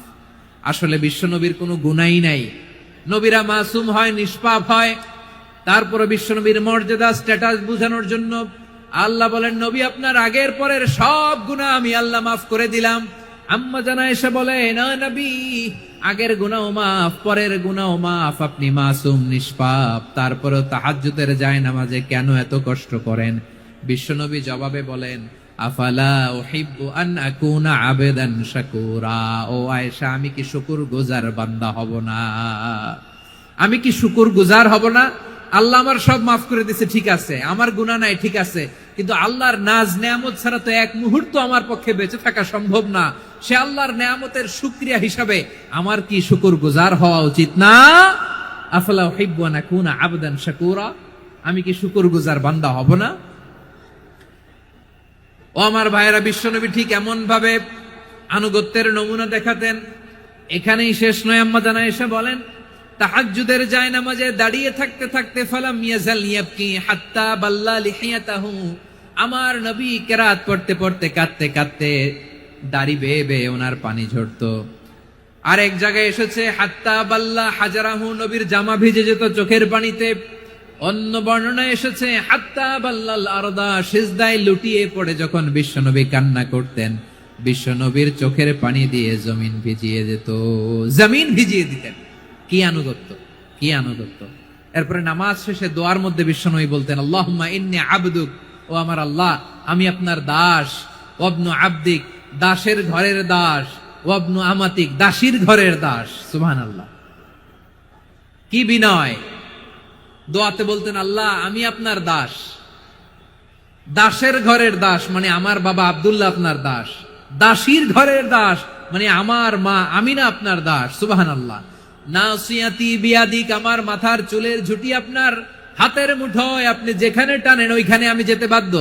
আসলে বিশ্ব নবীর কোনো গুনাহই নাই, নবীরা মাসুম হয়, নিষ্পাপ হয়। তারপরে বিশ্ব নবীর মর্যাদা স্ট্যাটাস বোঝানোর জন্য আল্লাহ বলেন, নবী আপনার আগের পরের সব গুনাহ আমি আল্লাহ মাফ করে দিলাম। আম্মা জানা এসে বলে, না নবী, আগের গুনাহ মাফ, পরের গুনাহ মাফ, আপনি মাসুম নিষ্পাপ, তারপরেও তাহাজ্জুদের জায়নামাজে কেন এত কষ্ট করেন? বিশ্বনবী জবাবে বলেন, আফালা উহিব্বু আন আকুনা আবেদান শাকুরা। ও আয়েশা, আমি কি শুকরগুজার বান্দা হব না? আমি কি শুকরগুজার হব না? আল্লাহ আমার সব মাফ করে দিয়েছে, ঠিক আছে, আমার গুনাহ নাই, ঠিক আছে, কিন্তু আল্লাহর নাজ নেয়ামত ছাড়া তো এক মুহূর্ত আমার পক্ষে বেঁচে থাকা সম্ভব না। সে আল্লাহর নেয়ামতের শুকরিয়া হিসাবে আমার কি শুকরগুজার হওয়া উচিত না? আফালা উহিব্বু আন আকুনা আবদান শাকুরা, আমি কি শুকরগুজার বান্দা হব না? ও আমার ভাইয়েরা, বিশ্বনবী ঠিক এমন ভাবে আনুগত্যের নমুনা দেখাতেন। এখানেই শেষ নয়, আম্মা জানা এসে বলেন, তাহাজ্জুদের জায়নামাজে দাঁড়িয়ে থাকতে থাকতে ফালাম ইয়াজাল ইয়াবকি হাত্তা বাল্লা লিহিয়াতাহু, আমার নবী কেরাত পড়তে পড়তে কাঁদতে কাঁদতে দাড়ি বেয়ে বেয়ে ওনার পানি ঝরতো। আর এক জায়গায় এসেছে হাত্তা বাল্লা হাজারাহু, নবীর জামা ভিজে যেত চোখের পানিতে। অন্য বর্ণনায় এসেছে হাত্তা বাল্লাল আরদা, সিজদায় লুটিয়ে পড়ে যখন বিশ্বনবী কান্না করতেন, বিশ্বনবীর চোখের পানি দিয়ে জমিন ভিজিয়ে যেত, জমিন ভিজিয়ে দিতেন। কি আনুগত্য, কি আনুগত্য! এরপরে নামাজ শেষে দোয়ার মধ্যে বিশ্বনবী বলতেন, আল্লাহুম্মা ইন্নী আবদুক, ও আমার আল্লাহ, আমি আপনার দাস। ওয়াবনু আবদিক, দাসের ঘরের দাস। ওয়াবনু আমাতিক, দাসীর ঘরের দাস। সুবহানাল্লাহ, কি বিনয়! দোয়াতে বলতেন, আল্লাহ আমি আপনার দাস। দাসের ঘরের দাস মানে আমার বাবা আব্দুল্লাহ আপনার দাস। দাসীর ঘরের দাস মানে আমার মা আমিনা আপনার দাস। সুবহানাল্লাহ। নাসিয়াতি বিয়াদিক, আমার মাথার চুলের ঝুঁটি আপনার হাতের মুঠোয়, আপনি যেখানে টানেন ওইখানে আমি যেতে বাধ্য।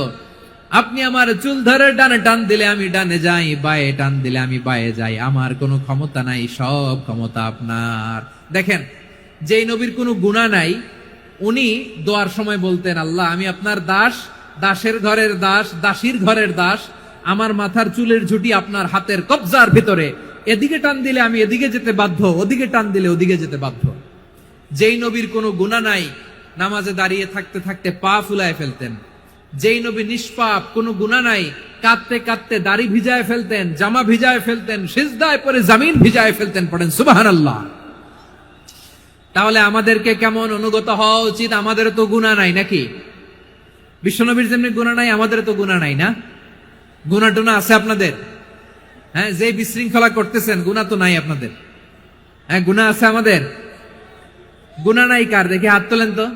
আপনি আমার চুল ধরে ডানে টান দিলে আমি ডানে যাই, বায়ে টান দিলে আমি বায়ে যাই, আমার কোনো ক্ষমতা নাই, সব ক্ষমতা আপনার। দেখেন, যেই নবীর কোনো গুনাহ নাই, উনি দোয়ার সময় বলতেন, আল্লাহ আমি আপনার দাস, দাসের ঘরের দাস, দাসীর ঘরের দাস, আমার মাথার চুলের ঝুঁটি আপনার হাতের কবজার ভিতরে, এদিকে টান দিলে আমি এদিকে যেতে বাধ্য, ওদিকে টান দিলে ওদিকে যেতে বাধ্য। যেই নবীর কোনো গুনাহ নাই, নামাজে দাঁড়িয়ে থাকতে থাকতে পা ফুলায় ফেলতেন। যেই নবী নিষ্পাপ, কোনো গুনাহ নাই, কাঁদতে কাঁদতে দাড়ি ভিজায় ফেলতেন, জামা ভিজায় ফেলতেন, সিজদায় পরে জমিন ভিজায় ফেলতেন। পড়েন সুবহানাল্লাহ। তাহলে আমাদেরকে কেমন অনুগত হওয়া উচিত? আমাদের তো গুনাহ নাই নাকি? বিশ্বনবীর যেমনি গুনাহ নাই, আমাদের তো গুনাহ নাই না? গুনাহ টুনা আছে আপনাদের? হ্যাঁ, যে বিশৃঙ্খলা করতেছেন, গুনাহ তো নাই আপনাদের? হ্যাঁ, গুনাহ আছে আমাদের? গুনাহ নাই কার? দেখি হাত তোলেন তো,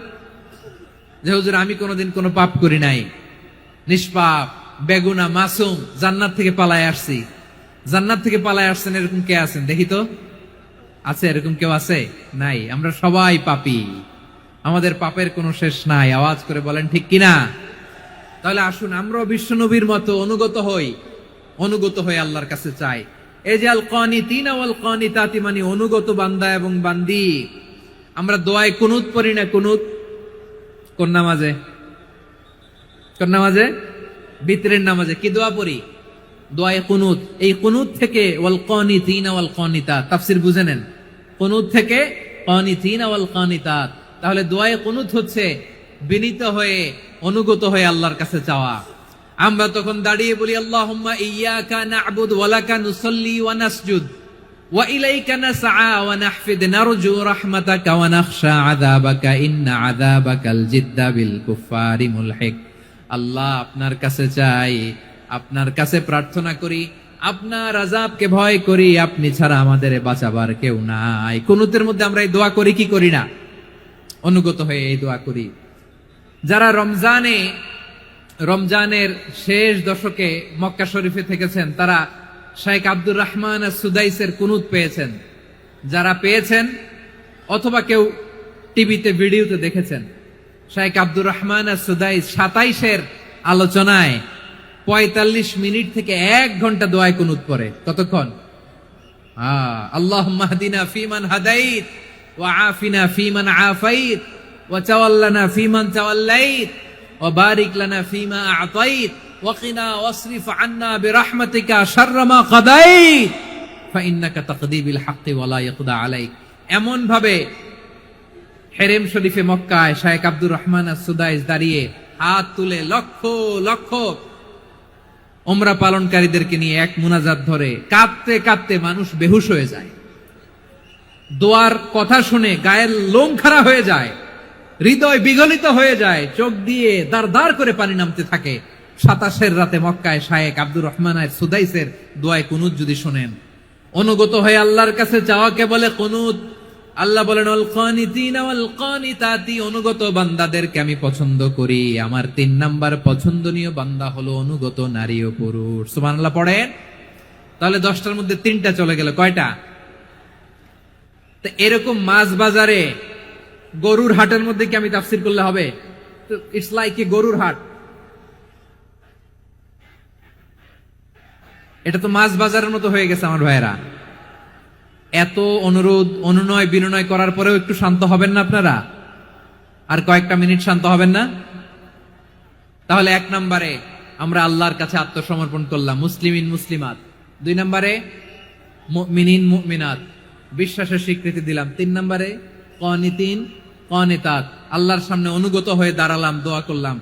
যে হুজুর আমি কোনোদিন কোনো পাপ করি নাই, নিষ্পাপ, বেগুনা, মাসুম, জান্নাত থেকে পালায় আসছি। জান্নাত থেকে পালায় আসছেন এরকম কে আছেন দেখি তো? আছে এরকম কেউ? আছে? নাই। আমরা সবাই পাপী, আমাদের পাপের কোনো শেষ নাই। আওয়াজ করে বলেন ঠিক কিনা? তাহলে আসুন আমরাও বিশ্বনবীর মতো অনুগত হই, অনুগত হয়ে আল্লাহর কাছে চাই। এই যে আল কানিতিনা ওয়াল কানিতাতি মানে অনুগত বান্দা এবং বান্দি। আমরা দোয়ায় কুনুত পড়ি না? কুনুত কোন নামাজে? কোন নামাজে? বিতরের নামাজে কি দোয়া পড়ি? দোয়ায়ে কুনুত। এই কুনুত থেকে ওয়াল কানিতিনা ওয়াল কানিতাত তাফসীর বুঝে নেন। কুনুত থেকে কানিতিনা ওয়াল কানিতাত, তাহলে দোয়ায়ে কুনুত হচ্ছে বিনীত হয়ে অনুগত হয়ে আল্লাহর কাছে চাওয়া। আমরা তখন দাঁড়িয়ে বলি আল্লাহুম্মা ইয়্যাকা না'বুদু ওয়া লাকা নুসাল্লি ওয়া নাসজুদ ওয়া ইলাইকা নাসআ ওয়া নাহফিদ নারজু রাহমাতাকা ওয়া নাখশা আযাবাকা ইন্না আযাবাকাল জিদ্দা বিল কুফফারি মুলহিক। আল্লাহ, আপনার কাছে চাই, আপনার কাছে প্রার্থনা করি, আপনার আযাবকে ভয় করি, আপনি ছাড়া আমাদের বাঁচাবার কেউ নাই। কুনুতের মধ্যে আমরা এই দোয়া করি কি করি না? অনুগত হয়ে এই দোয়া করি। যারা রমজানের শেষ দশকে মক্কা শরীফে থেকেছেন তারা শেখ আব্দুর রহমান সুদাইসের কুনুত পেয়েছেন। যারা পেয়েছেন অথবা কেউ টিভিতে ভিডিওতে দেখেছেন, শেখ আব্দুর রহমান সুদাইস 27-এর আলোচনায় 45 মিনিট থেকে 1 ঘন্টা দোয়ায় কুনুত পড়ে। কতক্ষণ? আল্লাহুম্মা হদিনা ফিমান হাদাইত ওয়া আফিনা ফিমান আফাইত ওয়া তাওয়াল্লানা ফিমান তাওয়াল্লাইত ওয়া বারিক লানা ফিমা আ'তাইত ওয়া কিনা ওয়াসরিফ আন্না বিরহমাতিকা শাররা মা কাদাইত ফাইন্নাকা তাকদি বিল হাক্কি ওয়া লা ইয়াকদা আলাইক। এমন ভাবে হেরেম শরীফে মক্কায় শেখ আব্দুর রহমান সুদাইস দাঁড়িয়ে হাত তুলে লক্ষ লক্ষ উমরা পালনকারীদেরকে নিয়ে এক মুনাজাত ধরে কাঁদতে কাঁদতে মানুষ বেহুশ হয়ে যায়। দোয়ার কথা শুনে গায়ের লোম খাড়া হয়ে যায়, হৃদয় বিগলিত হয়ে যায়, চোখ দিয়ে দাঁড় দাঁড় করে পানি নামতে থাকে। 27-এর রাতে মক্কায় শেখ আব্দুর রহমান সুদাইসের দোয়ায় কুনুত যদি শুনেন, অনুগত হয়ে আল্লাহর কাছে চাওয়াকে বলে কুনুত। আল্লাহ বলেন আল কানিতিনা ওয়াল কানিতাতি, অনুগত বান্দাদেরকে আমি পছন্দ করি। আমার 3 নাম্বার পছন্দনীয় বান্দা হলো অনুগত নারী ও পুরুষ। সুবহানাল্লাহ পড়েন। তাহলে 10টার মধ্যে 3টা চলে গেল। কয়টা? তো এরকম মাছ বাজারে গরুর হাটের মধ্যে কি আমি তাফসীর করলে হবে? ইটস লাইক এ গরুর হাট। এটা তো মাছ বাজারের মতো হয়ে গেছে আমার ভাইয়েরা। এত অনুরোধ অনুনয় বিনয় করার পরেও একটু শান্ত হবেন না আপনারা? আর কয়েকটা মিনিট শান্ত হবেন না? তাহলে 1 নম্বরে আমরা আল্লাহর কাছে আত্মসমর্পণ করলাম, মুসলিমিন মুসলিমাত। 2 নম্বরে মুমিনিন মুমিনাত, বিশ্বাসের স্বীকৃতি দিলাম। 3 নম্বরে কানিতিন কানিতাত, আল্লাহর সামনে অনুগত হয়ে দাঁড়ালাম, দোয়া করলাম।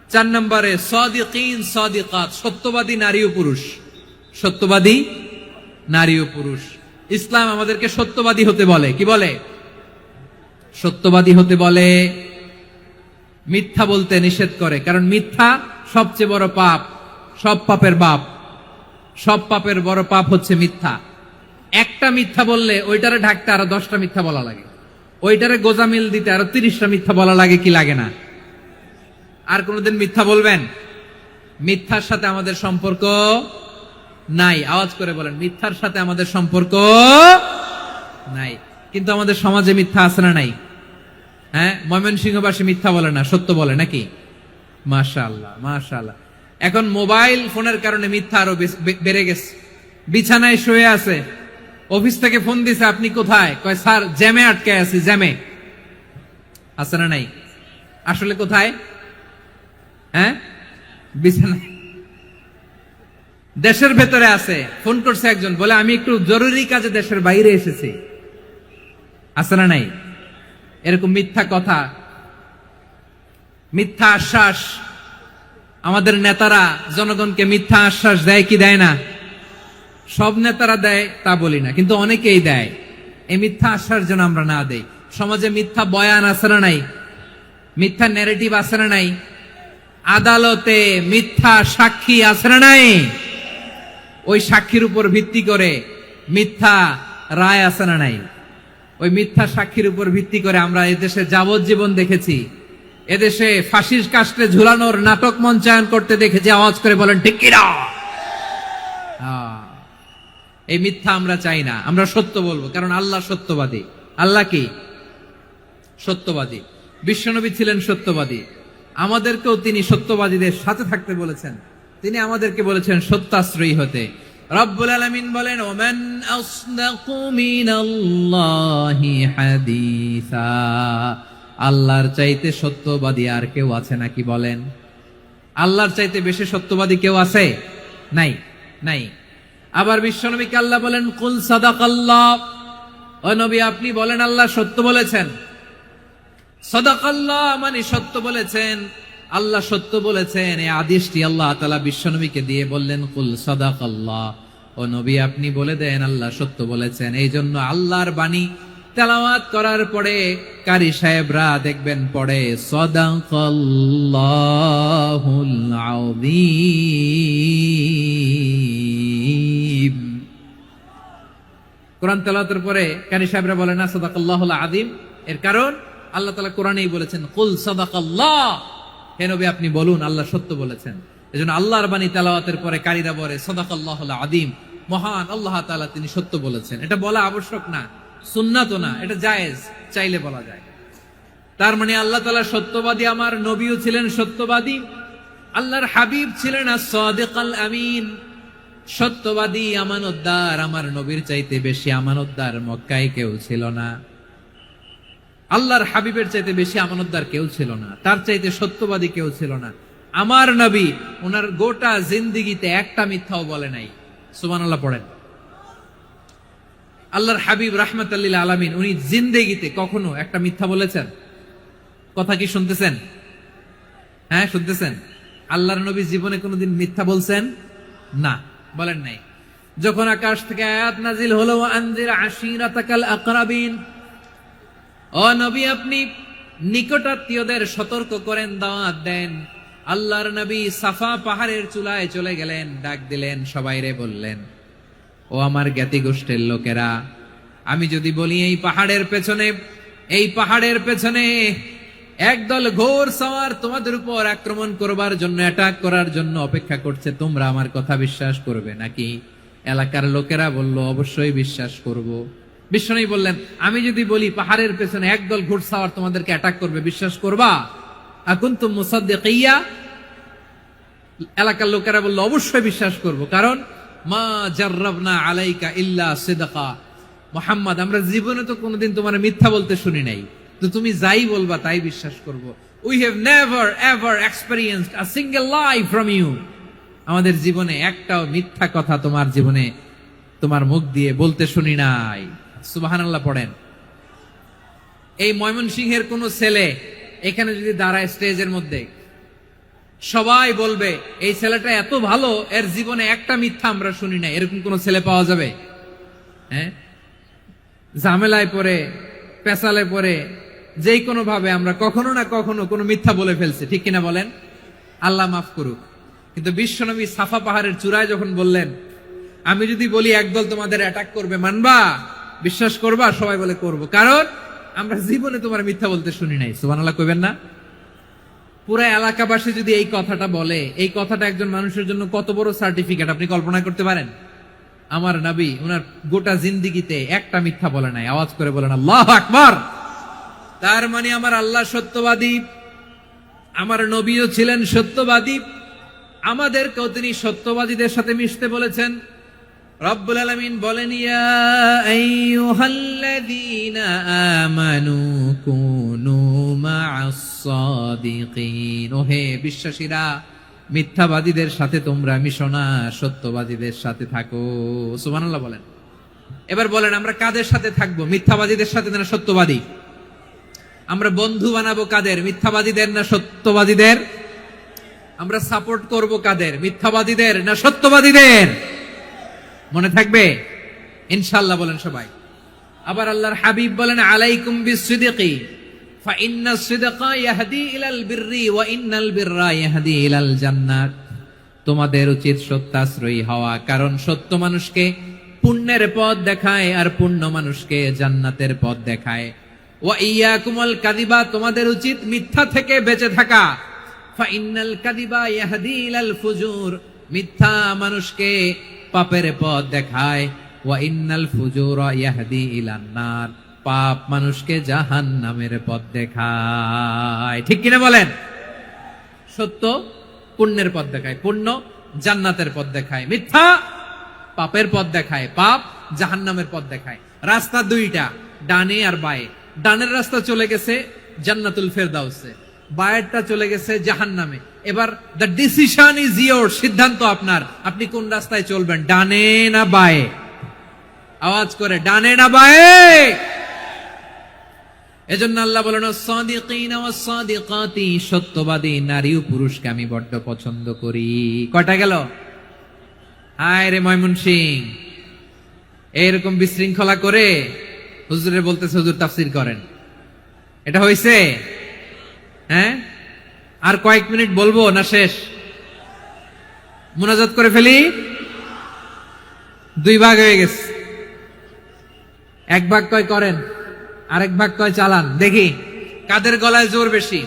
4 নম্বরে সাদিকিন সাদিকাত, সত্যবাদী নারী ও পুরুষ। সত্যবাদী নারী ও পুরুষ। ইসলাম আমাদেরকে সত্যবাদী হতে বলে। কি বলে? সত্যবাদী হতে বলে, মিথ্যা বলতে নিষেধ করে। কারণ মিথ্যা সবচেয়ে বড় পাপ, সব পাপের বাপ। সব পাপের বড় পাপ হচ্ছে মিথ্যা। একটা মিথ্যা বললে ওইটারে ঢাকতে আরো 10টা মিথ্যা বলা লাগে, ওইটারে গোজামিল দিতে আরো 30টা মিথ্যা বলা লাগে। কি লাগে না? আর কোনদিন মিথ্যা বলবেন? মিথ্যার সাথে আমাদের সম্পর্ক নাই। আওয়াজ করে বলেন, মিথ্যার সাথে আমাদের সম্পর্ক নাই। কিন্তু আমাদের সমাজে মিথ্যা আছে না নাই? হ্যাঁ, ময়মনসিংহবাসী মিথ্যা বলে না, সত্য বলে নাকি? মাশাআল্লাহ মাশাআল্লাহ। এখন মোবাইল ফোনের কারণে মিথ্যা আরো বেড়ে গেছে। বিছানায় শুয়ে আছে, অফিস থেকে ফোন দিছে, আপনি কোথায়? কয় স্যার জ্যামে আটকে আছি। জ্যামে আছে না নাই? আসলে কোথায়? হ্যাঁ, বিছানায়। দেশের ভেতরে আছে। ফোন করছে একজন, বলে আমি একটু জরুরি কাজে দেশের বাইরে এসেছি। আছে না নাই? এরকম মিথ্যা কথা, মিথ্যা আশ্বাস। আমাদের নেতারা জনগণকে মিথ্যা আশ্বাস দেয় কি দেয় না? সব নেতারা দেয় তা বলি না, কিন্তু অনেকেই দেয়। এই মিথ্যা আশ্বাস যেন আমরা না দেই। সমাজে মিথ্যা বয়ান আছে না নাই? মিথ্যা ন্যারেটিভ আছে না নাই? আদালতে মিথ্যা সাক্ষী আছে না নাই? ওই সাক্ষীর উপর ভিত্তি করে মিথ্যা রায় আছে না নাই? ওই মিথ্যা সাক্ষীর উপর ভিত্তি করে আমরা এদেশে যাবজ্জীবন দেখেছি, এদেশে ফাঁসির কাস্টে ঝুলানোর নাটক মঞ্চায়ন করতে দেখেছি। আওয়াজ করে বলেন ঠিক কি না? এই মিথ্যা আমরা চাই না, আমরা সত্য বলবো, কারণ আল্লাহ সত্যবাদী। আল্লাহ কি? সত্যবাদী। বিশ্বনবী ছিলেন সত্যবাদী, আমাদেরকেও তিনি সত্যবাদীদের সাথে থাকতে বলেছেন। তিনি আমাদেরকে বলেছেন সত্যাশ্রয়ী হতে। রব্বুল আলামিন বলেন, ওমান আসদাকু মিনাল্লাহি হাদিসা, আল্লাহর চাইতে সত্যবাদী আর কেউ আছে নাকি বলেন? আল্লাহর চাইতে বেশি সত্যবাদী কেউ আছে? নাই, নাই। আবার বিশ্বনবীকে আল্লাহ বলেন, কুল সাদাকাল্লাহ, ও নবী আপনি বলেন আল্লাহ সত্য বলেছেন। সাদাকাল্লাহ মানে সত্য বলেছেন, আল্লাহ সত্য বলেছেন। এই আদেশটি আল্লাহ তাআলা বিশ্বনবীকে দিয়ে বললেন, কুল সাদাকাল্লাহ, ও নবী আপনি বলে দেন আল্লাহ সত্য বলেছেন। এই জন্য আল্লাহর বাণী তেলাওয়াত করার পরে কারি সাহেবরা দেখবেন পড়ে সাদাকাল্লাহুল আযীম। কোরআন তেলাওয়াতের পরে কারি সাহেবরা বলে না সাদাকাল্লাহুল আযীম, এর কারণ আল্লাহ তাআলা কোরআনেই বলেছেন কুল সাদাকাল্লাহ, হে নবী আপনি বলুন আল্লাহ সত্য বলেছেন। এজন্য আল্লাহর বাণী তেলাওয়াতের পরে কারীরা বলে সাদাকাল্লাহুল আযীম, মহান আল্লাহ তাআলা তিনি সত্য বলেছেন। এটা বলা আবশ্যক না, সুন্নাতও না, এটা জায়েজ, চাইলে বলা যায়। তার মানে আল্লাহ তাআলা সত্যবাদী, আমার নবীও ছিলেন সত্যবাদী, আল্লাহর হাবিব ছিলেন as-সাদিকাল আমিন, সত্যবাদী আমানতদার। আমার নবীর চাইতে বেশি আমানতদার মক্কায় কেউ ছিল না, আল্লাহর হাবিবের চাইতে বেশি আমানতদার কেউ ছিল না, তার চাইতে সত্যবাদী কেউ ছিল না। আমার নবী ওনার গোটা জিন্দেগিতে একটা মিথ্যাও বলে নাই। সুবহানাল্লাহ পড়েন। আল্লাহর হাবিব রাহমাতাল লিল আলামিন উনি জিন্দেগিতে কখনো একটা মিথ্যা বলেছেন? কথা কি শুনতেছেন? হ্যাঁ শুনতেছেন? আল্লাহর নবী জীবনে কোনোদিন মিথ্যা বলছেন? না, বলেন নাই। যখন আকাশ থেকে আয়াত নাজিল হলো আনজির আশিরাতাকাল আকরাবিন, ও নবী আপনি নিকটাত্মীয়দের সতর্ক করেন, দাওয়াত দেন। আল্লাহর নবী সাফা পাহাড়ের চূড়ায় চলে গেলেন, ডাক দিলেন, সবাইরে বললেন, ও আমার জ্ঞাতি গোষ্ঠীর লোকেরা, আমি যদি বলি এই পাহাড়ের পেছনে একদল ঘোর সওয়ার তোমাদের উপর আক্রমণ করবার জন্য, অ্যাটাক করার জন্য অপেক্ষা করছে, তোমরা আমার কথা বিশ্বাস করবে নাকি? এলাকার লোকেরা বলল, অবশ্যই বিশ্বাস করব। বিশ্বনবী বললেন, আমি যদি বলি পাহাড়ের পেছনে একদল ঘোড়সাওয়ার তোমাদেরকে অ্যাটাক করবে, বিশ্বাস করবা? আকুনতুম মুসাদ্দিকিয়া? এলাকার লোকেরা বলল, অবশ্যই বিশ্বাস করব, কারণ মা জাররাবনা আলাইকা ইল্লা সিদকা, মুহাম্মদ আমরা জীবনে তো কোনোদিন তোমার মিথ্যা বলতে শুনি নাই, তো তুমি যাই বলবা তাই বিশ্বাস করব। We have never ever experienced a single lie from you, আমাদের জীবনে একটাও মিথ্যা কথা তোমার জীবনে তোমার মুখ দিয়ে বলতে শুনি নাই। সুবহানাল্লাহ পড়েন। এই ময়মনসিংহের কোন ছেলে এখানে যদি দাঁড়ায় স্টেজের মধ্যে, সবাই বলবে এই ছেলেটা এত ভালো, এর জীবনে একটা মিথ্যা আমরা শুনি না। এরকম কোন ছেলে পাওয়া যাবে? হ্যাঁ, ঝামেলায় পড়ে, পেশালে পড়ে, যেই কোনো ভাবে আমরা কখনো না কখনো কোনো মিথ্যা বলে ফেলছি, ঠিক কিনা বলেন? আল্লাহ মাফ করুক। কিন্তু বিশ্বনবী সাফা পাহাড়ের চূড়ায় যখন বললেন, আমি যদি বলি একদল তোমাদের অ্যাটাক করবে, মানবা? বিশ্বাস করবা? সবাই বলে করব, কারণ আমরা জীবনে তোমার মিথ্যা বলতে শুনি নাই। সুবহানাল্লাহ কইবেন না? পুরা এলাকাবাসী যদি এই কথাটা বলে, এই কথাটা একজন মানুষের জন্য কত বড় সার্টিফিকেট আপনি কল্পনা করতে পারেন? আমার নবী ওনার গোটা জিন্দেগিতে একটা মিথ্যা বলে নাই। আওয়াজ করে বলেন আল্লাহু আকবার। তার মানে আমার আল্লাহ সত্যবাদী, আমার নবীও ছিলেন সত্যবাদী, আমাদেরকেও তিনি সত্যবাদীদের সাথে মিশতে বলেছেন। রব্বুল আলামিন বলেন, ইয়া আইয়ুহাল্লাযীনা আমানু কুনু মা'আস সাদিকিন, ওহে বিশ্বাসীরা, মিথ্যাবাদীদের সাথে তোমরা মিশো না, সত্যবাদীদের সাথে থাকো। সুবহানাল্লাহ বলেন। এবার বলেন, আমরা কাদের সাথে থাকবো? মিথ্যাবাদীদের সাথে না সত্যবাদী? আমরা বন্ধু বানাবো কাদের? মিথ্যাবাদীদের না সত্যবাদীদের? আমরা সাপোর্ট করব কাদের? মিথ্যাবাদীদের না সত্যবাদীদের? মনে থাকবে ইনশাআল্লাহ বলেন সবাই। আবার আল্লাহর হাবিব বলেন, আলাইকুম বিসসিদকি ফাইন্নাস সিদকা ইয়াহদি ইলাল বিররি ওয়া ইন্নাল বিররা ইয়াহদি ইলাল জান্নাত। তোমাদের উচিত সত্যাশ্রয়ী হওয়া, কারণ সত্য মানুষকে পুণ্যের পথ দেখায় আর পুণ্য মানুষকে জান্নাতের পথ দেখায়। ওয়া ইয়াকুমুল কাযিবা, তোমাদের উচিত মিথ্যা থেকে বেঁচে থাকা। ফাইন্নাল কাযিবা ইয়াহদি ইলাল ফুজুর, মিথ্যা মানুষকে পাপের পথ দেখায়। ওয়া ইন্নাল ফুজুরা ইয়াহদি ইলান নার, পাপ মানুষকে জাহান্নামের পথ দেখায়। ঠিক কিনা বলেন? সত্য পুণ্যের পথ দেখায়, পুণ্য জান্নাতের পথ দেখায়, মিথ্যা পাপের পথ দেখায়, পাপ জাহান্নামের পথ দেখায়। রাস্তা দুইটা, ডানে আর বায়ে। ডানের রাস্তা চলে গেছে জান্নাতুল ফেরদাউসে, বায়েরটা চলে গেছে জাহান্নামে। এবার দ্য ডিসিশন ইজ ইয়োর, সিদ্ধান্ত আপনার, আপনি কোন রাস্তায় চলবেন, ডানে না বায়ে? আওয়াজ করে, ডানে না বায়ে? এজন্য আল্লাহ বলেন সাদিকিনা ওয়াস সাদিকাতি, সত্যবাদী নারী ও পুরুষকে আমি বড্ড পছন্দ করি। কয়টা গেল? হায় রে ময়মনসিং, এরকম বিশৃঙ্খলা করে হুজুরে বলতেছে হুজুর তাফসীর করেন, এটা হইছে? হ্যাঁ, আর কয়েক মিনিট বলবো না শেষ? মুনাজাত করে ফেলি। দুই ভাগ হয়ে গেছে, এক ভাগ কয় করেন, আরেক ভাগ কয় চালান। দেখি কাদের গলায় জোর বেশি।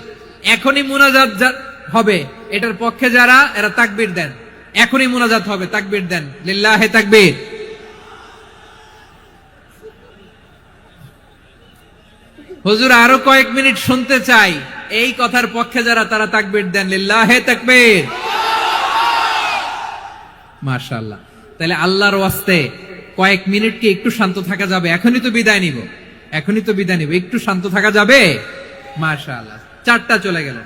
এখনই মুনাজাত হবে, এটার পক্ষে যারা, এরা তাকবীর দেন। এখনই মুনাজাত হবে, তাকবীর দেন, লিল্লাহে তাকবীর। হুজুর আরো কয়েক মিনিট শুনতে চাই, এই কথার পক্ষে যারা, তারা তাকবীর দেন, লিল্লাহে তাকবীর। মাশাআল্লাহ। তাহলে আল্লাহর ওয়াস্তে কয়েক মিনিট কি একটু শান্ত থাকা যাবে? এখনই তো বিদায় নিব, এখনই তো বিদায় নিব, একটু শান্ত থাকা যাবে? মাশাআল্লাহ। চারটা চলে গেল।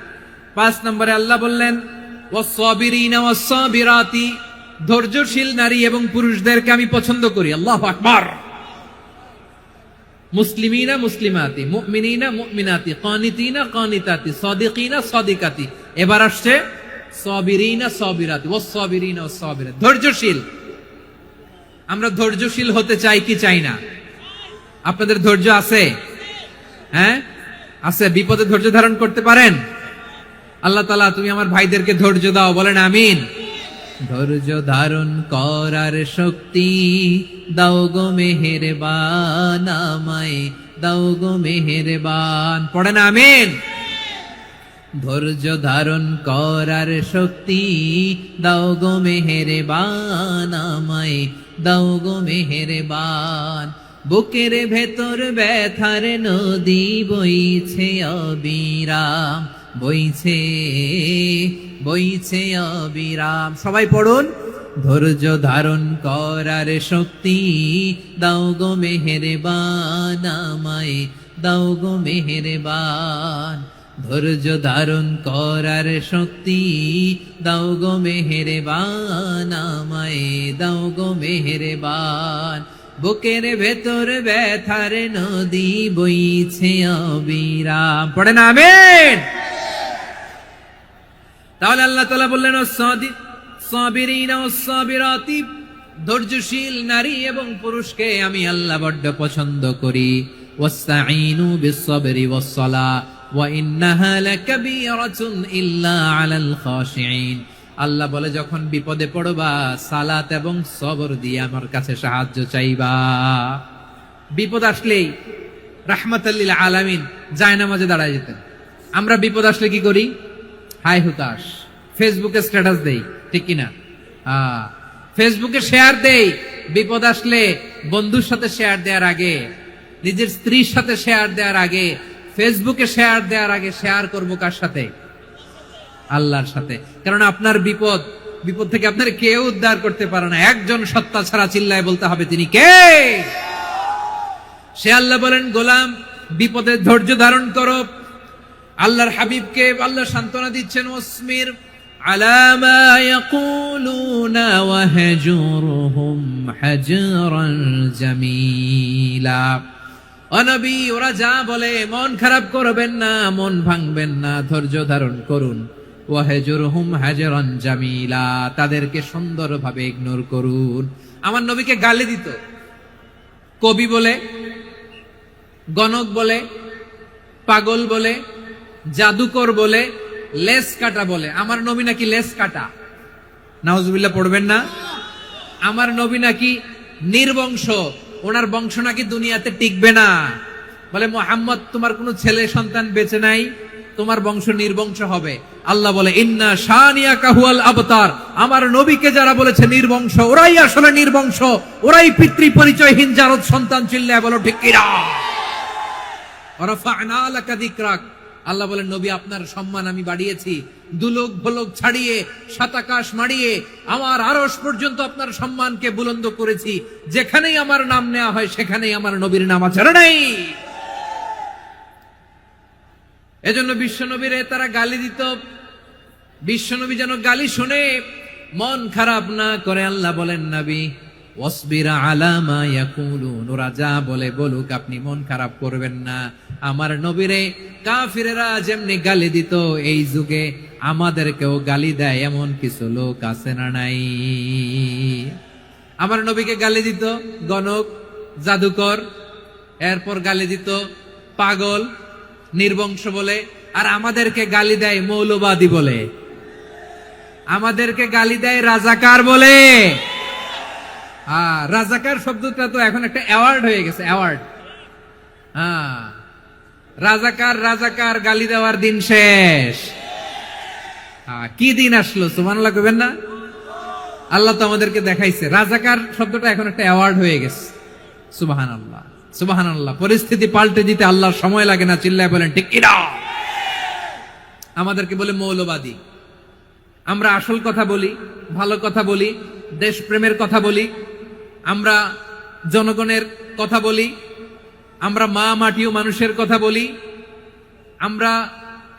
5 নম্বরে আল্লাহ বললেন ওয়াস-সাবিরিনা ওয়াস-সাবিরাতি, ধৈর্যশীল নারী এবং পুরুষদেরকে আমি পছন্দ করি। আল্লাহু আকবার। মুসলিমিনা মুসলিমাতি, মুমিনিনা মুমিনাতি, কানিতিনা কানিতাতি, সাদিকিনা সাদিকাতি। এবার আসছে সাবিরিনা সাবিরাতি, ওয়াস-সাবিরিনা ওয়াস-সাবিরাত, ধৈর্যশীল। আমরা ধৈর্যশীল হতে চাই কি চাই না? আপনাদের ধৈর্য আছে? হ্যাঁ আছে। বিপদে ধৈর্য ধারণ করতে পারেন? আল্লাহ তাআলা তুমি আমার ভাইদেরকে ধৈর্য দাও, বলেন আমিন। ধৈর্য ধারণ করার শক্তি দাও গো মেহেরবান, আমায় দাও গো মেহেরবান, পড়েন আমিন। ধৈর্য ধারণ করার শক্তি দাও গো মেহেরবান, আমায় দাও গো মেহেরবান। বুকের ভেতর ব্যথার নদী বইছে অবিরাম, বইছে বইছে অবিরাম। সবাই পড়ুন, ধৈর্য ধারণ করার শক্তি দাও গো মেহেরবান, আমায় দাও গো মেহেরবান। ধৈর্য ধারণ করার শক্তি দাও গো মেহেরবান, আমায় দাও গো মেহেরবান। বুকের ভেতর ব্যথার নদী বইছে অবিরাম, পড়েন আমিন। তাহলে আল্লাহ তাআলা বললেন সাবিরিনা ওয়াস-সাবিরাতি, ধৈর্যশীল নারী এবং পুরুষকে আমি আল্লাহ বড্ড পছন্দ করি। ওয়াস্তাঈনু বিস-সাবরি ওয়াস-সালাহ ওয়া ইন্নাহা লাকাবীরাতুন ইল্লা আলাল খাশিঈন। আল্লাহ বলে যখন বিপদে পড়বা, সালাত এবং সবর দিয়ে আমার কাছে সাহায্য চাইবা। বিপদ আসলেই রাহমাতাল লিল আলামিন জায়নামাজে দাঁড়ায় যেতেন। আমরা বিপদ আসলে কি করি? হাই হুতাশ, ফেসবুকে স্ট্যাটাস দেই, ঠিক কিনা? ফেসবুকে শেয়ার দেই। বিপদ আসলে বন্ধুর সাথে শেয়ার দেওয়ার আগে, নিজের স্ত্রীর সাথে শেয়ার দেওয়ার আগে, ফেসবুকে শেয়ার দেওয়ার আগে শেয়ার করবো কার সাথে? আল্লাহর সাথে। কারণ আপনার বিপদ থেকে আপনার কেউ উদ্ধার করতে পারে না, একজন সত্তা ছাড়া। চিল্লায় বলতে হবে তিনি কে? সে আল্লাহ বলেন, গোলাম বিপদে ধৈর্য ধারণ করো। আল্লাহর হাবিবকে আল্লাহ সান্ত্বনা দিচ্ছেন, ওয়াসমির আলা মা ইয়াকুলুনা ওয়াহজুরহুম হাজরান জামিলা। ও নবী, ওরা যা বলে মন খারাপ করবেন না, মন ভাঙবেন না, ধৈর্য ধারণ করুন। ওয়াহজুরহুম হাজরান জামিলা, তাদেরকে সুন্দরভাবে ইগনোর করুন। আমার নবীকে গালি দিত কবি বলে, গণক বলে, পাগল বলে, জাদুকর বলে, লেস কাটা বলে। আমার নবী নাকি লেস কাটা? নাউজুবিল্লাহ পড়বেন না। আমার নবী নাকি নির্বংশ, ওনার বংশ নাকি দুনিয়াতে টিকবে না। বলে মুহাম্মদ, তোমার কোনো ছেলে সন্তান বেঁচে নাই, তোমার বংশ নির্বংশ হবে। আল্লাহ বলে ইন্না শানিয়াকা হুয়াল আবতার। আমার নবীকে যারা বলেছে নির্বংশ, ওরাই আসলে নির্বংশ, ওরাই পিতৃ পরিচয়হীন জারদ সন্তান। চিল্লায় বলো ঠিক কিনা? ওয়া রাফা'না লাকা যিকরাক। আল্লাহ বলেন, নবী আপনার সম্মান আমি বাড়িয়েছি, দুলোক ভোলক ছাড়িয়ে শতাকাশ মাড়িয়ে আমার আরশ পর্যন্ত আপনার সম্মানকে বুলন্দ করেছি। যেখানেই আমার নাম নেওয়া হয় সেখানেই আমার নবীর নাম আছে না নাই? এজন্য বিশ্বনবীরে তারা গালি দিত। বিশ্বনবী যেন গালি শুনে মন খারাপ না করে আল্লাহ বলেন, নবী ওয়াসবির আলা মা ইয়াকুলুন, ওরা যা বলে বলুক, আপনি মন খারাপ করবেন না। আমার নবীরে কাফিরেরা যেমনি গালি দিত, এই যুগে আমাদেরকেও গালি দেয় এমন কিছু লোক আছে না নাই? আমার নবীকে গালি দিত গণক, জাদুকর, এরপর গালি দিত পাগল, নির্বংশ বলে, আর আমাদেরকে গালি দেয় মৌলবাদী বলে, আমাদেরকে গালি দেয় রাজাকার বলে। রাজাকার শব্দটা তো এখন একটা অ্যাওয়ার্ড হয়ে গেছে, অ্যাওয়ার্ড। রাজাকার রাজাকার গালি দেওয়ার দিন শেষ। কি দিন আসলো, সুবহানাল্লাহ কইবেন না? আল্লাহ তো আমাদেরকে দেখাইছে, রাজাকার শব্দটা এখন একটা অ্যাওয়ার্ড হয়ে গেছে। সুবহানাল্লাহ, সুবহানাল্লাহ। পরিস্থিতি পাল্টে দিতে আল্লাহর সময় লাগে না, চিল্লায় বলেন ঠিক কিনা? আমাদেরকে বলে মৌলবাদী। আমরা আসল কথা বলি, ভালো কথা বলি, দেশপ্রেমের কথা বলি, আমরা জনগণের কথা বলি, আমরা মা মাটি ও মানুষের কথা বলি, আমরা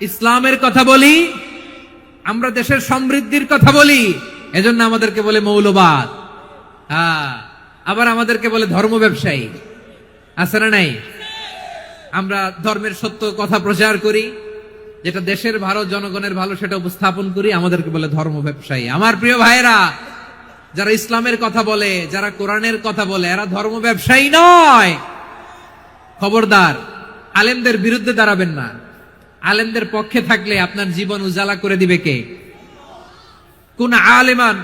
ইসলামের কথা বলি, আমরা দেশের সমৃদ্ধির কথা বলি। এজন্য আমাদেরকে বলে মৌলবাদ। আবার আমাদেরকে বলে ধর্ম ব্যবসায়ী, আছে না নাই? আমরা ধর্মের সত্য কথা প্রচার করি, যেটা দেশের ভালো, জনগণের ভালো, সেটা উপস্থাপন করি, আমাদেরকে বলে ধর্ম ব্যবসায়ী। আমার প্রিয় ভাইরা, যারা ইসলামের কথা বলে, যারা কোরআনের কথা বলে, এরা ধর্ম ব্যবসায়ী নয়। খবরদার, আলেমদের বিরুদ্ধে দাঁড়াবেন না। আলেমদের পক্ষে থাকলে আপনার জীবন উজালা করে দিবে কে? কুন আলিমান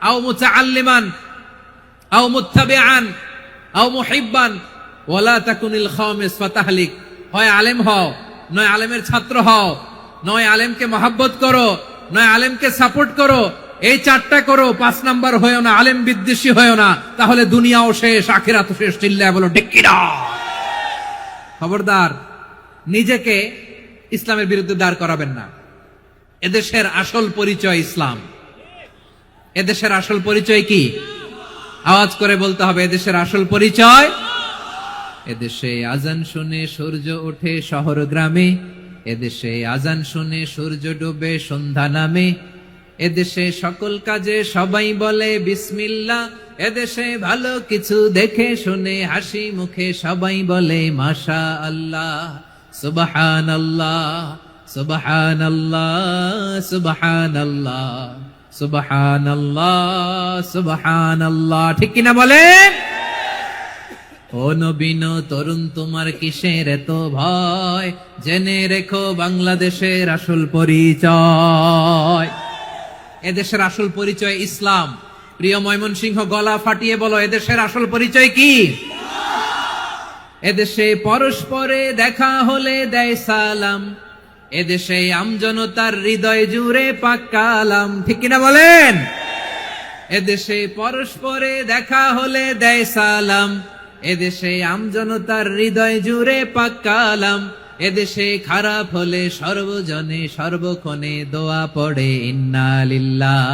আও মুতাআল্লিমান আও মুত্তাবিআন আও মুহিব্বান ওয়ালা তাকুনিল খামিস ফাতাহলিক। হয় আলেম হও, নয় আলেমের ছাত্র হও, নয় আলেমকে মহব্বত করো, নয় আলেমকে সাপোর্ট করো। এই চারটা করো, 5 নাম্বার হয়েও না, আলেম বিদ্বেষী হয়েও না, তাহলে দুনিয়াও শেষ, আখিরাতও শেষ। চিল্লায় বলো ঠিক কিনা? খবরদার, নিজেকে ইসলামের বিরুদ্ধে দাঁড় করাবেন না। এদেশের আসল পরিচয় ইসলাম। এদেশের আসল পরিচয় কি? আওয়াজ করে বলতে হবে, এদেশের আসল পরিচয়। এদেশে আজান শুনে সূর্য ওঠে শহর গ্রামে, এদেশে আজান শুনে সূর্য ডুবে সন্ধ্যা নামে, এদেশে সকল কাজে সবাই বলে বিসমিল্লাহ, এদেশে ভালো কিছু দেখে শুনে হাসি মুখে সবাই বলে মাশা আল্লাহ, সুবহানাল্লাহ, সুবহানাল্লাহ, সুবহানাল্লাহ, সুবহানাল্লাহ, সুবহানাল্লাহ। ঠিক কিনা বলেন? ও নবীন তরুণ, তোমার কিসের এত ভয়? জেনে রেখো বাংলাদেশের আসল পরিচয়। এদেশের আসল পরিচয় ইসলাম। প্রিয় ময়মনসিংহ, গলা ফাটিয়ে বলো, এদেশের আসল পরিচয় কি? এদেশে পরস্পরে দেখা হলে দেয় সালাম, এদেশে আমজনতার হৃদয় জুড়ে পাক কালাম। ঠিক কিনা বলেন? এদেশে পরস্পরে দেখা হলে দেয় সালাম, এদেশে আমজনতার হৃদয় জুড়ে পাক কালাম, এদেশে খারাপ হলে সর্বজনে সর্বক্ষণে দোয়া পড়ে ইন্না লিল্লাহ,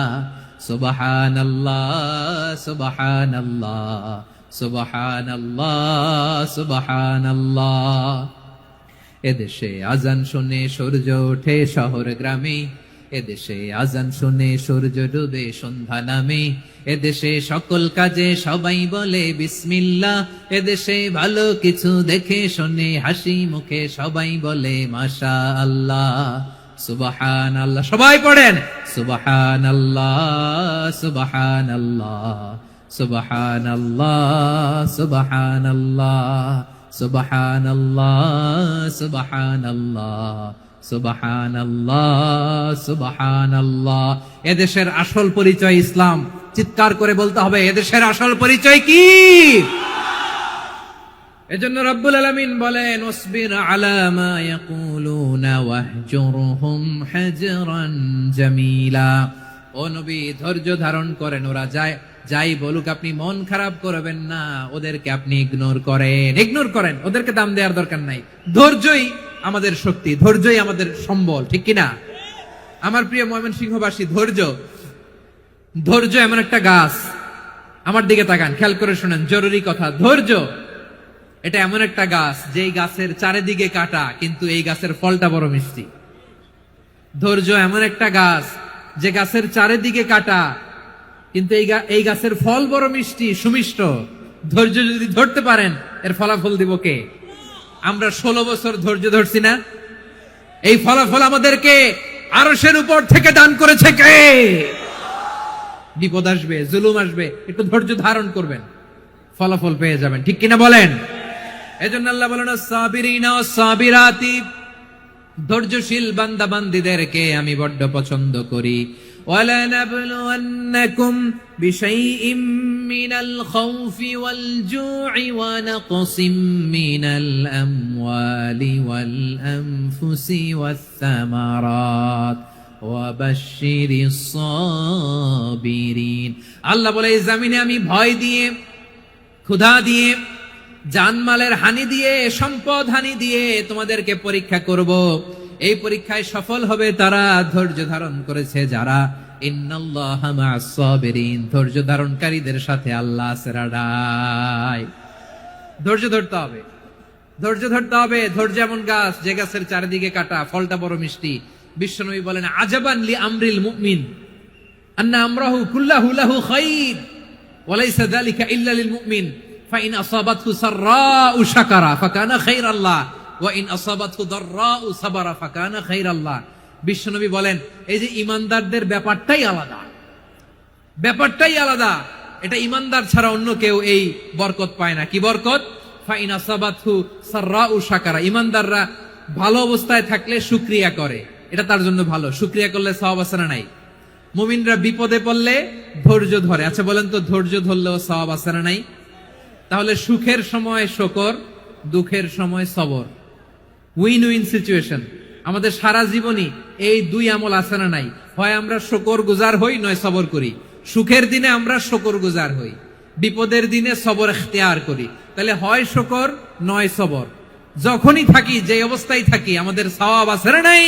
সুবহানাল্লাহ, সুবহানাল্লাহ, সুবহানাল্লাহ, সুবহানাল্লাহ। এদেশে আজান শুনে সূর্য ওঠে শহর গ্রামে, এদেশে আজান শুনে সূর্য ডুবে সন্ধ্যা নামে, এদেশে সকল কাজে সবাই বলে বিসমিল্লাহ, এদেশে ভালো কিছু দেখে শুনে হাসি মুখে সবাই বলে মাশা আল্লাহ, সুবহানাল্লাহ। সবাই পড়েন সুবহানাল্লাহ, সুবহানাল্লাহ, সুবহানাল্লাহ, সুবহানাল্লাহ, সুবহানাল্লাহ, সুবহানাল্লাহ, সুবহানাল্লাহ, সুবহানাল্লাহ। এদেশের আসল পরিচয় ইসলাম। চিৎকার করে বলতে হবে, এদেশের আসল পরিচয় কি? এজন্য রব্বুল আলামিন বলেন, ওয়াসবির আলা মা ইয়াকুলুনা ওয়াহজুরহুম হাজরান জামিলা। ও নবী, ধৈর্য ধারণ করেন, ওরা যাই বলুক আপনি মন খারাপ করবেন না, ওদেরকে আপনি ইগনোর করেন, ওদেরকে দাম দেওয়ার দরকার নাই। ধৈর্যই আমাদের শক্তি, ধৈর্যই আমাদের সম্বল, ঠিক কিনা? আমার প্রিয় ময়মনসিংহবাসী, ধৈর্য এমন একটা গাছ, আমার দিকে তাকান, খেয়াল করে শুনেন, জরুরি কথা। ধৈর্য এটা এমন একটা গাছ যেই গাছের চারিদিকে কাটা, কিন্তু এই গাছের ফলটা বড় মিষ্টি। ধৈর্য এমন একটা গাছ যে গাছের চারিদিকে কাটা, কিন্তু এই গাছের ফল বড় মিষ্টি, সুমিষ্ট। ধৈর্য যদি ধরতে পারেন, এর ফলাফল দিব কে? আমরা 16 বছর ধৈর্য ধরছি না? এই ফলাফল আমাদেরকে আরশের উপর থেকে দান করেছে কে? বিপদ আসবে, জুলুম আসবে, একটু ধৈর্য ধারণ করবেন, ফলাফল পেয়ে যাবেন, ঠিক কিনা বলেন? এজন্য আল্লাহ বলেন, সাবিরিনা ওয়াস সাবিরাতি, ধৈর্যশীল বান্দা বান্দীদেরকে আমি বড্ড পছন্দ করি। وَلَنَبْلُوَنَّكُمْ بِشَيْءٍ مِّنَ الْخَوْفِ وَالْجُوعِ وَنَقْصٍ مِّنَ الْأَمْوَالِ وَالْأَنفُسِ وَالثَّمَرَاتِ وَبَشِّرِ الصَّابِرِينَ। আল্লাহ বলে, এই জমিনে আমি ভয় দিয়ে, ক্ষুধা দিয়ে, জানমালের হানি দিয়ে, সম্পদ হানি দিয়ে তোমাদেরকে পরীক্ষা করব। এই পরীক্ষায় সফল হবে তারা ধৈর্য ধারণ করেছে যারা। ইন্নাল্লাহা মা'আস সাবিরিন, ধৈর্য ধারণকারীদের সাথে আল্লাহ আছে রাডাই। ধৈর্য ধরতে হবে, ধৈর্য ধরতে হবে। ধৈর্য এমন গাছ যে গাছের চারিদিকে কাটা, ফলটা বড় মিষ্টি। বিশ্বনবী বলেন, আজাবান লি আমরিল মুমিন আন্না আমরাহু কুল্লাহু লাহু খাইর ওয়া লাইসা যালিকা ইল্লা লিল মুমিন ফাইন আসাবাতহু সাররাউ শাকারা ফাকানা খাইরাল্লাহ ওয়া ইন আসাবাতহু দাররাউ সাবারা ফাকানা খাইরাল্লাহ। বিশ্বনবী বলেন, এই যে ইমানদারদের ব্যাপারটাই আলাদা, ব্যাপারটাই আলাদা। এটা ইমানদার ছাড়া অন্য কেউ এই বরকত পায় না। কি বরকত? ফাইন আসাবাতহু সাররাউ শাকারা, ইমানদাররা ভালো অবস্থায় থাকলে শুকরিয়া করে, এটা তার জন্য ভালো। শুকরিয়া করলে সওয়াব আছে না নাই? মুমিনরা বিপদে পড়লে ধৈর্য ধরে। আচ্ছা বলেন তো, ধৈর্য ধরলেও সওয়াব আছে না নাই? তাহলে সুখের সময় শুকর, দুঃখের সময় সবর, উইন উইন সিচুয়েশন। আমাদের সারা জীবনই এই দুই আমল আছে না নাই? হয় আমরা শুকর গুজার হই, নয় সবর করি। সুখের দিনে আমরা শুকর গুজার হই, বিপদের দিনে সবর ইখতিয়ার করি। তাহলে হয় শুকর নয় সবর। যখনই থাকি, যে অবস্থায় থাকি, আমাদের সওয়াব আছে না নাই?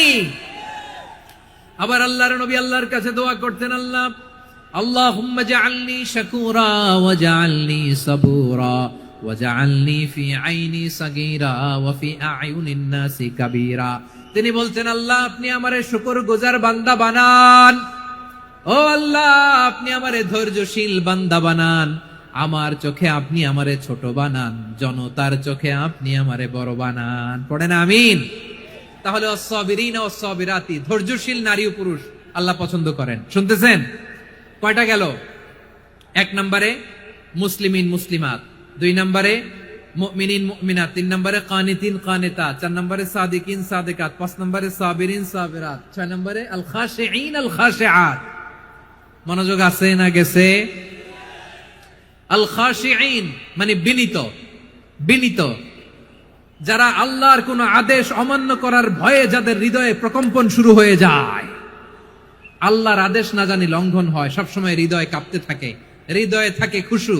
আবার আল্লাহর নবী আল্লাহর কাছে দোয়া করতেন, আল্লাহুম্মা জাআলনি শাকুরা ওয়া জাআলনি সাবুরা ওয়া জাআলনি ফি আইনি সাগীরা ওয়া ফি আ'য়ুনিন নাসি কাবীরা। তিনি বলতেন, আল্লাহ আপনি আমারে শুকরগুজার বান্দা বানান, ও আল্লাহ আপনি আমারে ধৈর্যশীল বান্দা বানান, আমার চোখে আপনি আমারে ছোট বানান, জনতার চোখে আপনি আমারে বড় বানান। পড়েন আমিন। তাহলে আস-সাবিরিনা ওয়াস-সাবিরাতি, ধৈর্যশীল নারী ও পুরুষ আল্লাহ পছন্দ করেন। শুনতেছেন? কয়টা গেল? 1 নম্বরে মুসলিমিন মুসলিমাত, 2 নম্বরে মুমিনিন মুমিনাত, 3 নম্বরে কানিতিন কানিতাত, 4 নম্বরে সাদিকিন সাদিকাত, 5 নম্বরে সাবিরিন সাবিরাত, 6 নম্বরে আল খাশিঈন আল খাশিআত। মনোযোগ আছে না গেছে? আল খাশিঈন মানে বিনীত, বিনীত, যারা আল্লাহর কোন আদেশ অমান্য করার ভয়ে যাদের হৃদয়ে প্রকম্পন শুরু হয়ে যায়, আল্লাহর আদেশ না জানি লঙ্ঘন হয়, সবসময় হৃদয় কাঁপতে থাকে, হৃদয়ে থাকে খুশু।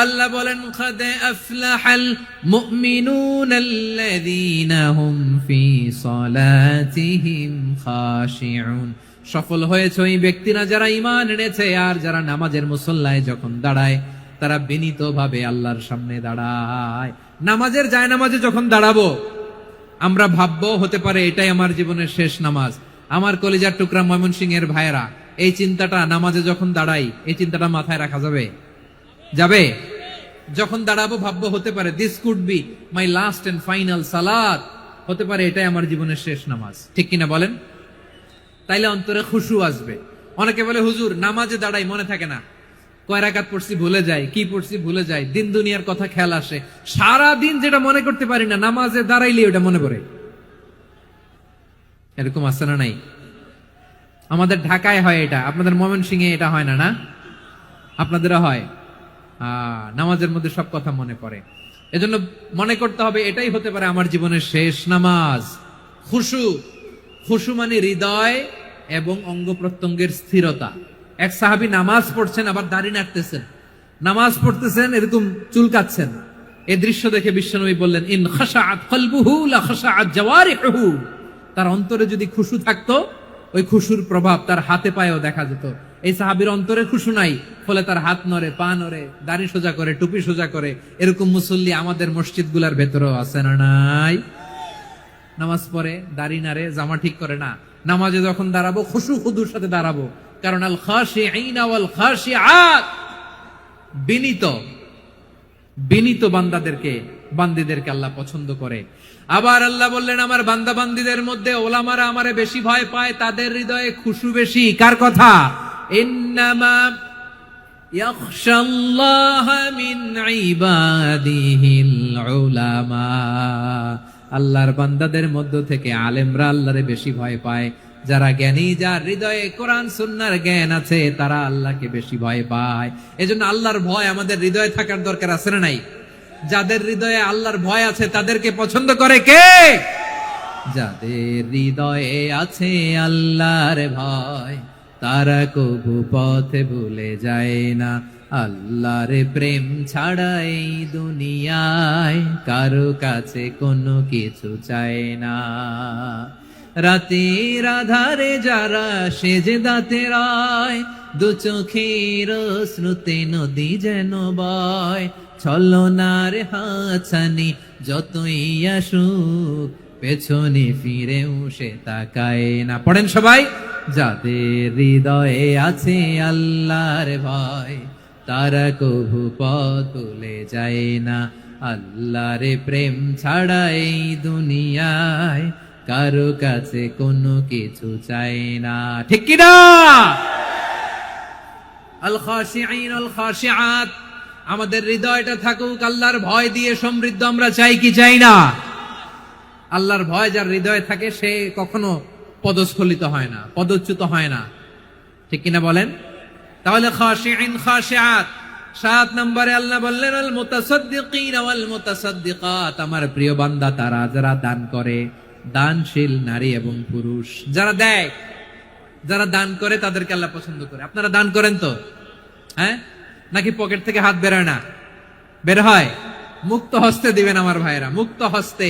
আল্লাহ বলেন, قد أفلح المؤمنون الذين هم في صلاتهم خاشعون। সফল হয়েছে ওই ব্যক্তিরা যারা ঈমান এনেছে আর যারা নামাজের মুসল্লায় যখন দাঁড়ায় তারা বিনীতভাবে আল্লাহর সামনে দাঁড়ায়। নামাজের জায়নামাজে যখন দাঁড়াবো আমরা ভাববো, হতে পারে এটাই আমার জীবনের শেষ নামাজ। আমার কলিজার টুকরা ময়মনসিংহের ভাইয়েরা, এই চিন্তাটা নামাজে যখন দাঁড়াই, এই চিন্তাটা মাথায় রাখা যাবে? যাবে? যখন দাঁড়াবো ভাববো, হতে পারে this could be my last and final সালাত, হতে পারে এটাই আমার জীবনের শেষ নামাজ, ঠিক কিনা বলেন? তাইলে অন্তরে খুশু আসবে। অনেকে বলে, হুজুর নামাজে দাঁড়াই মনে থাকে না, কয় রাকাত পড়ছি ভুলে যাই, কি পড়ছি ভুলে যাই, দিন দুনিয়ার কথা খেয়াল আসে, সারা দিন যেটা মনে করতে পারি না নামাজে দাঁড়াইলে ওটা মনে পড়ে। এরকম আছে না নাই? আমাদের ঢাকায় হয় এটা, আপনাদের ময়মনসিংহে এটা হয় না? না, আপনাদেরও হয়। নামাজের মধ্যে সব কথা মনে পড়ে। এজন্য মনে করতে হবে এটাই হতে পারে আমার জীবনের শেষ নামাজ। খুশু, খুশু মানে হৃদয় এবং অঙ্গ প্রত্যঙ্গের স্থিরতা। এক সাহাবী নামাজ পড়ছেন আবার দাড়ি নাড়তেছেন, নামাজ পড়তেছেন এরকম চুলকাচ্ছেন, এই দৃশ্য দেখে বিশ্বনবী বললেন, ইন খাশাআত কলবুহু লা খাশাআত জাওয়ারিহুহু। তার অন্তরে যদি খুশু থাকতো, ওই খুশুর প্রভাব তার হাতে পায়েও দেখা যেত। এই সাহাবীর অন্তরে খুশু নাই, ফলে তার হাত নড়ে, পা নড়ে, দাড়ি সোজা করে, টুপি সোজা করে। এরকম মুসল্লি আমাদের মসজিদগুলোর ভেতরেও আছে না নাই? নামাজ পড়ে, দাড়ি নাড়ে, জামা ঠিক করে না। নামাজে যখন দাঁড়াবো খুশু খুদুর সাথে দাঁড়াবো, কারণ আল খাশিঈনা ওয়াল খাশিআত, বিনীত বান্দিদেরকে আল্লাহ পছন্দ করে। আবার আল্লাহ বললেন, আমার বান্দা বান্দিদের মধ্যে ওলামারা আমারে বেশি ভয় পায়, তাদের হৃদয়ে খুশু বেশি। কার কথা? ইন্নামা ইয়াখশাল্লাহা মিন ইবাদিহিল উলামা। আল্লাহর বান্দাদের মধ্য থেকে আলেমরা আল্লাহরে বেশি ভয় পায়। যারা জ্ঞানী, যার হৃদয়ে কোরআন সুন্নাহর জ্ঞান আছে, তারা আল্লাহকে বেশি ভয় পায়। এজন্য আল্লাহর ভয় আমাদের হৃদয়ে থাকার দরকার আছে না নাই? যাদের হৃদয়ে আল্লাহর ভয় আছে তাদেরকে পছন্দ করে কে? যাদের হৃদয়ে আছে আল্লাহর ভয়, তারা কবু পথে ভুলে যায় না। আল্লাহর প্রেম ছাড়া এই দুনিয়ায় কারো কাছে কোনো কিছু চায় না। রাতের আধারে যারা সেজদাতে রয়, দু চোখের শ্রুতে নদী যেন বয়। ছলনার হাতছানি যতই আসুক, পেছনে ফিরেও সে তাকায় না। পড়েন সবাই। যাদের হৃদয়ে আছে আল্লাহর ভয়, তারা কভু পথ ভুলে যায় না। আল্লাহর প্রেম ছাড়া এই দুনিয়ায় কারো কাছে কোনো কিছু চায় না। ঠিক কি না? আল খাশিঈন আল খাশিআত, আমাদের হৃদয়টা থাকুক আল্লাহর ভয় দিয়ে সমৃদ্ধ। আমরা চাই কি চাই না? আল্লাহর ভয় যার হৃদয়ে থাকে সে কখনো পদস্খলিত হয় না, পদচ্যুত হয় না। ঠিক কিনা বলেন? তাহলে খাশিঈন খাশিআত। 7 নম্বরে আল্লাহ বললেন, আল মুতাসাদ্দিকিন ওয়াল মুতাসাদ্দিকাত, আমার প্রিয় বান্দা তারা যারা দান করে, দানশীল নারী এবং পুরুষ যারা দেয়, যারা দান করে তাদেরকে আল্লাহ পছন্দ করে। আপনারা দান করেন তো? হ্যাঁ, নাকি পকেট থেকে হাত বেরোয় না? বের হয়। মুক্ত হস্তে দিবেন আমার ভাইরা, মুক্ত হস্তে।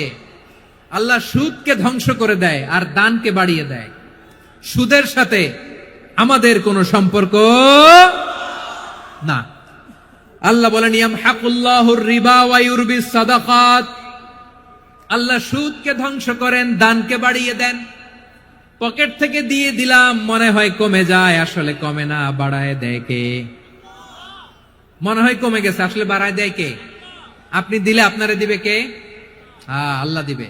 আল্লাহ সুদকে ধ্বংস করে দেয় আর দানকে বাড়িয়ে দেয়। সুদের সাথে আমাদের কোনো সম্পর্ক না। আল্লাহ বলেন, ইয়ামহাকুল্লাহুর রিবা ওয়া ইউরবিস সাদাকাত। আল্লাহ সুদকে ধ্বংস করেন, দানকে বাড়িয়ে দেন। পকেট থেকে দিয়ে দিলাম, মনে হয় কমে যায়, আসলে কমে না, বাড়ায় দেয় কে? মনে হয় কমে গেছে, আসলে বাড়ায় দেয় কে? আপনি দিলে আপনারে দিবে কে? আল্লাহ দিবে।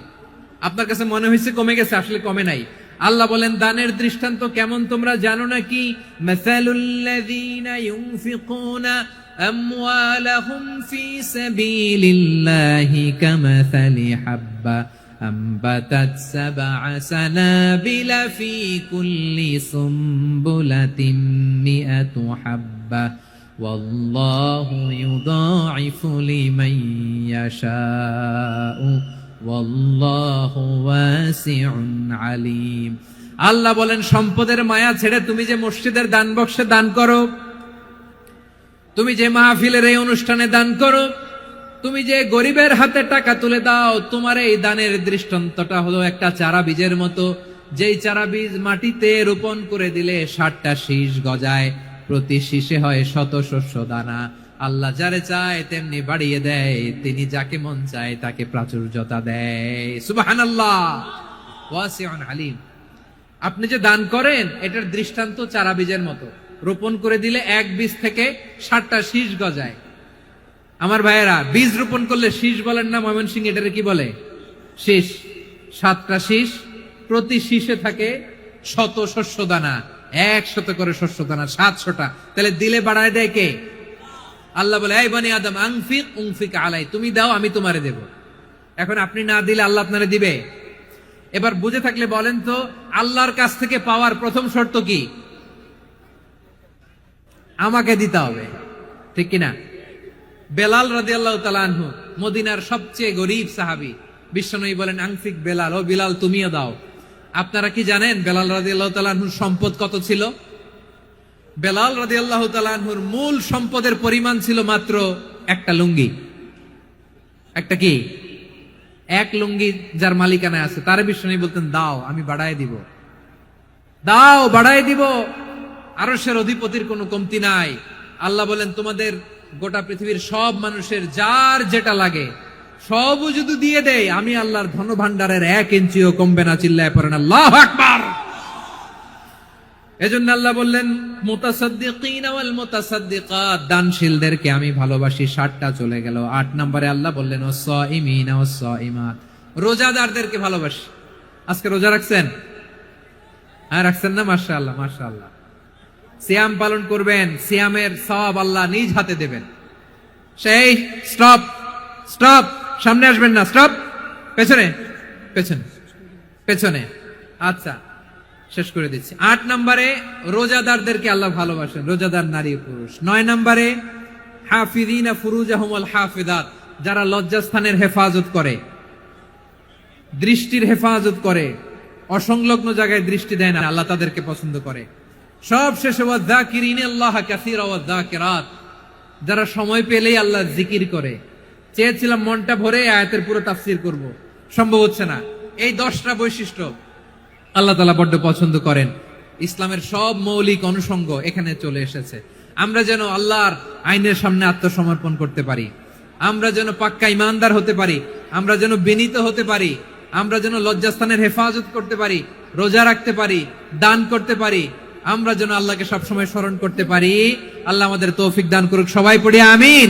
আপনার কাছে মনে হয়েছে কমে গেছে, আসলে কমে নাই। আল্লাহ বলেন, দানের দৃষ্টান্ত কেমন তোমরা জানো নাকি? মাসালুল্লাযীনা ইউনফিকুনা আমওয়ালাহুম ফি সাবিলিল্লাহি কামাসালি হাব্বা আম্বাতাত সাবআ সানাবিলা ফি কুল্লি সুমবুলাতিন মিআতু হাব্বা ওয়াল্লাহু ইউদাঈফু লিমান ইয়াশাউ ওয়াল্লাহু ওয়াসিউন আলীম। আল্লাহ বলেন, সম্পদের মায়া ছেড়ে তুমি যে মসজিদের দান বক্সে দান করো, তুমি যে মাহফিলের এই অনুষ্ঠানে দান করো, তুমি যে গরিবের হাতে টাকা তুলে দাও, তোমার এই দানের দৃষ্টান্তটা হলো একটা চারা বীজের মতো। যেই চারা বীজ মাটিতে রোপণ করে দিলে 60টা শীষ গজায়, প্রতি শীষে হয় 100 শস্য দানা। আল্লাহ যারে চায় তেমনি বাড়িয়ে দেয়, তিনি যাকে মন চায় তাকে প্রাচুর্যতা দেয়। সুবহানাল্লাহ, ওয়াসিউন আলীম। আপনি যে দান করেন এটার দৃষ্টান্ত চারা বীজের মতো, রোপণ করে দিলে এক বীজ থেকে 60টা শীষ গজায়। আমার ভাইয়েরা, বীজ রোপণ করলে শীষ বলেন না ময়মনসিংহ, এটারে কি বলে? শীষ। 7টা শীষ, প্রতি শীষে থাকে 100 শস্য দানা, 100 করে শস্য দানা, 700টা। তাহলে দিলে বাড়ায় দেয় কে? আল্লাহ বলে, এই বনি আদম আনফিক উনফিক আলাই, তুমি দাও আমি তোমারে দেব। এখন আপনি না দিলে আল্লাহ আপনারে দিবে? এবার বুঝে থাকলে বলেন তো, আল্লাহর কাছ থেকে পাওয়ার প্রথম শর্ত কি? আমাকে দিতে হবে। ঠিক কিনা? বেলাল রাদিয়াল্লাহু তাআলা আনহু, মদিনার সবচেয়ে গরীব সাহাবী, বিশ্বনবী বলেন, আনফিক বেলাল, ও বিলাল তুমিও দাও। আপনারা কি জানেন বেলাল রাদিয়াল্লাহু তাআলা আনহুর সম্পদ কত ছিল? বেলাল রাদিয়াল্লাহু তাআলা আনহুর মূল সম্পদের পরিমাণ ছিল মাত্র একটা লুঙ্গি। একটা কি? এক লুঙ্গি যার মালিকানায় আছে তার বিষ্ণু বলতেন দাও আমি বাড়ায় দিব, দাও বাড়ায় দিব। আরশের অধিপতির কোনো কমতি নাই। আল্লাহ বলেন তোমাদের গোটা পৃথিবীর সব মানুষের যার যেটা লাগে সবও যদি দিয়ে দেয় আমি আল্লাহর ধন ভান্ডারের 1 ইঞ্চিও কমবে না। চিল্লায় পড়েন আল্লাহু আকবার। এজন্য আল্লাহ বললেন মুতাসাদ্দিকিন ওয়াল মুতাসাদ্দিকাত, দানশীলদেরকে আমি ভালোবাসি। 60টা চলে গেল। 8 নম্বরে আল্লাহ বললেন ওয়াস-সাইমিনা ওয়াস-সাইমাত, রোজাদারদেরকে ভালোবাসি। আজকে রোজা রাখছেন? হ্যাঁ রাখছেন না? মাশাআল্লাহ মাশাআল্লাহ। সিয়াম পালন করবেন, সিয়ামের সওয়াব আল্লাহ নিজ হাতে দেবেন। সেই স্টপ স্টপ, সামনে আসবেন না, স্টপ, পেছনে পেছনে পেছনে। আচ্ছা শেষ করে দিচ্ছি। 8 নম্বরে রোজাদারদেরকে আল্লাহ ভালোবাসেন, রোজাদার নারী পুরুষ। 9 নম্বরে হাফিজিনা ফুরুজাহুম ওয়াল হাফিজাত, যারা লজ্জাস্থানের হেফাজত করে, দৃষ্টির হেফাজত করে, অসংলগ্ন জায়গায় দৃষ্টি দেয় না, আল্লাহ তাদেরকে পছন্দ করে। সব শেষে ওয়াযাকিরিনাল্লাহ কাসীরা ওয়াযাকিরাত, যারা সময় পেলেই আল্লাহ জিকির করে। চেয়েছিলাম মনটা ভরে আয়াতের পুরো তাফসীর করব, সম্ভব হচ্ছে না। এই 10টা বৈশিষ্ট্য আল্লাহ তাআলা বড্ড পছন্দ করেন। ইসলামের সব মৌলিক অনুষঙ্গ এখানে চলে এসেছে। আমরা যেন আল্লাহর আইনের সামনে আত্মসমর্পণ করতে পারি, আমরা যেন পাক্কা ইমানদার হতে পারি, আমরা যেন বিনীত হতে পারি, আমরা যেন লজ্জাস্থানের হেফাজত করতে পারি, রোজা রাখতে পারি, দান করতে পারি, আমরা যেন আল্লাহকে সবসময় স্মরণ করতে পারি। আল্লাহ আমাদের তৌফিক দান করুক। সবাই পড়ি আমিন।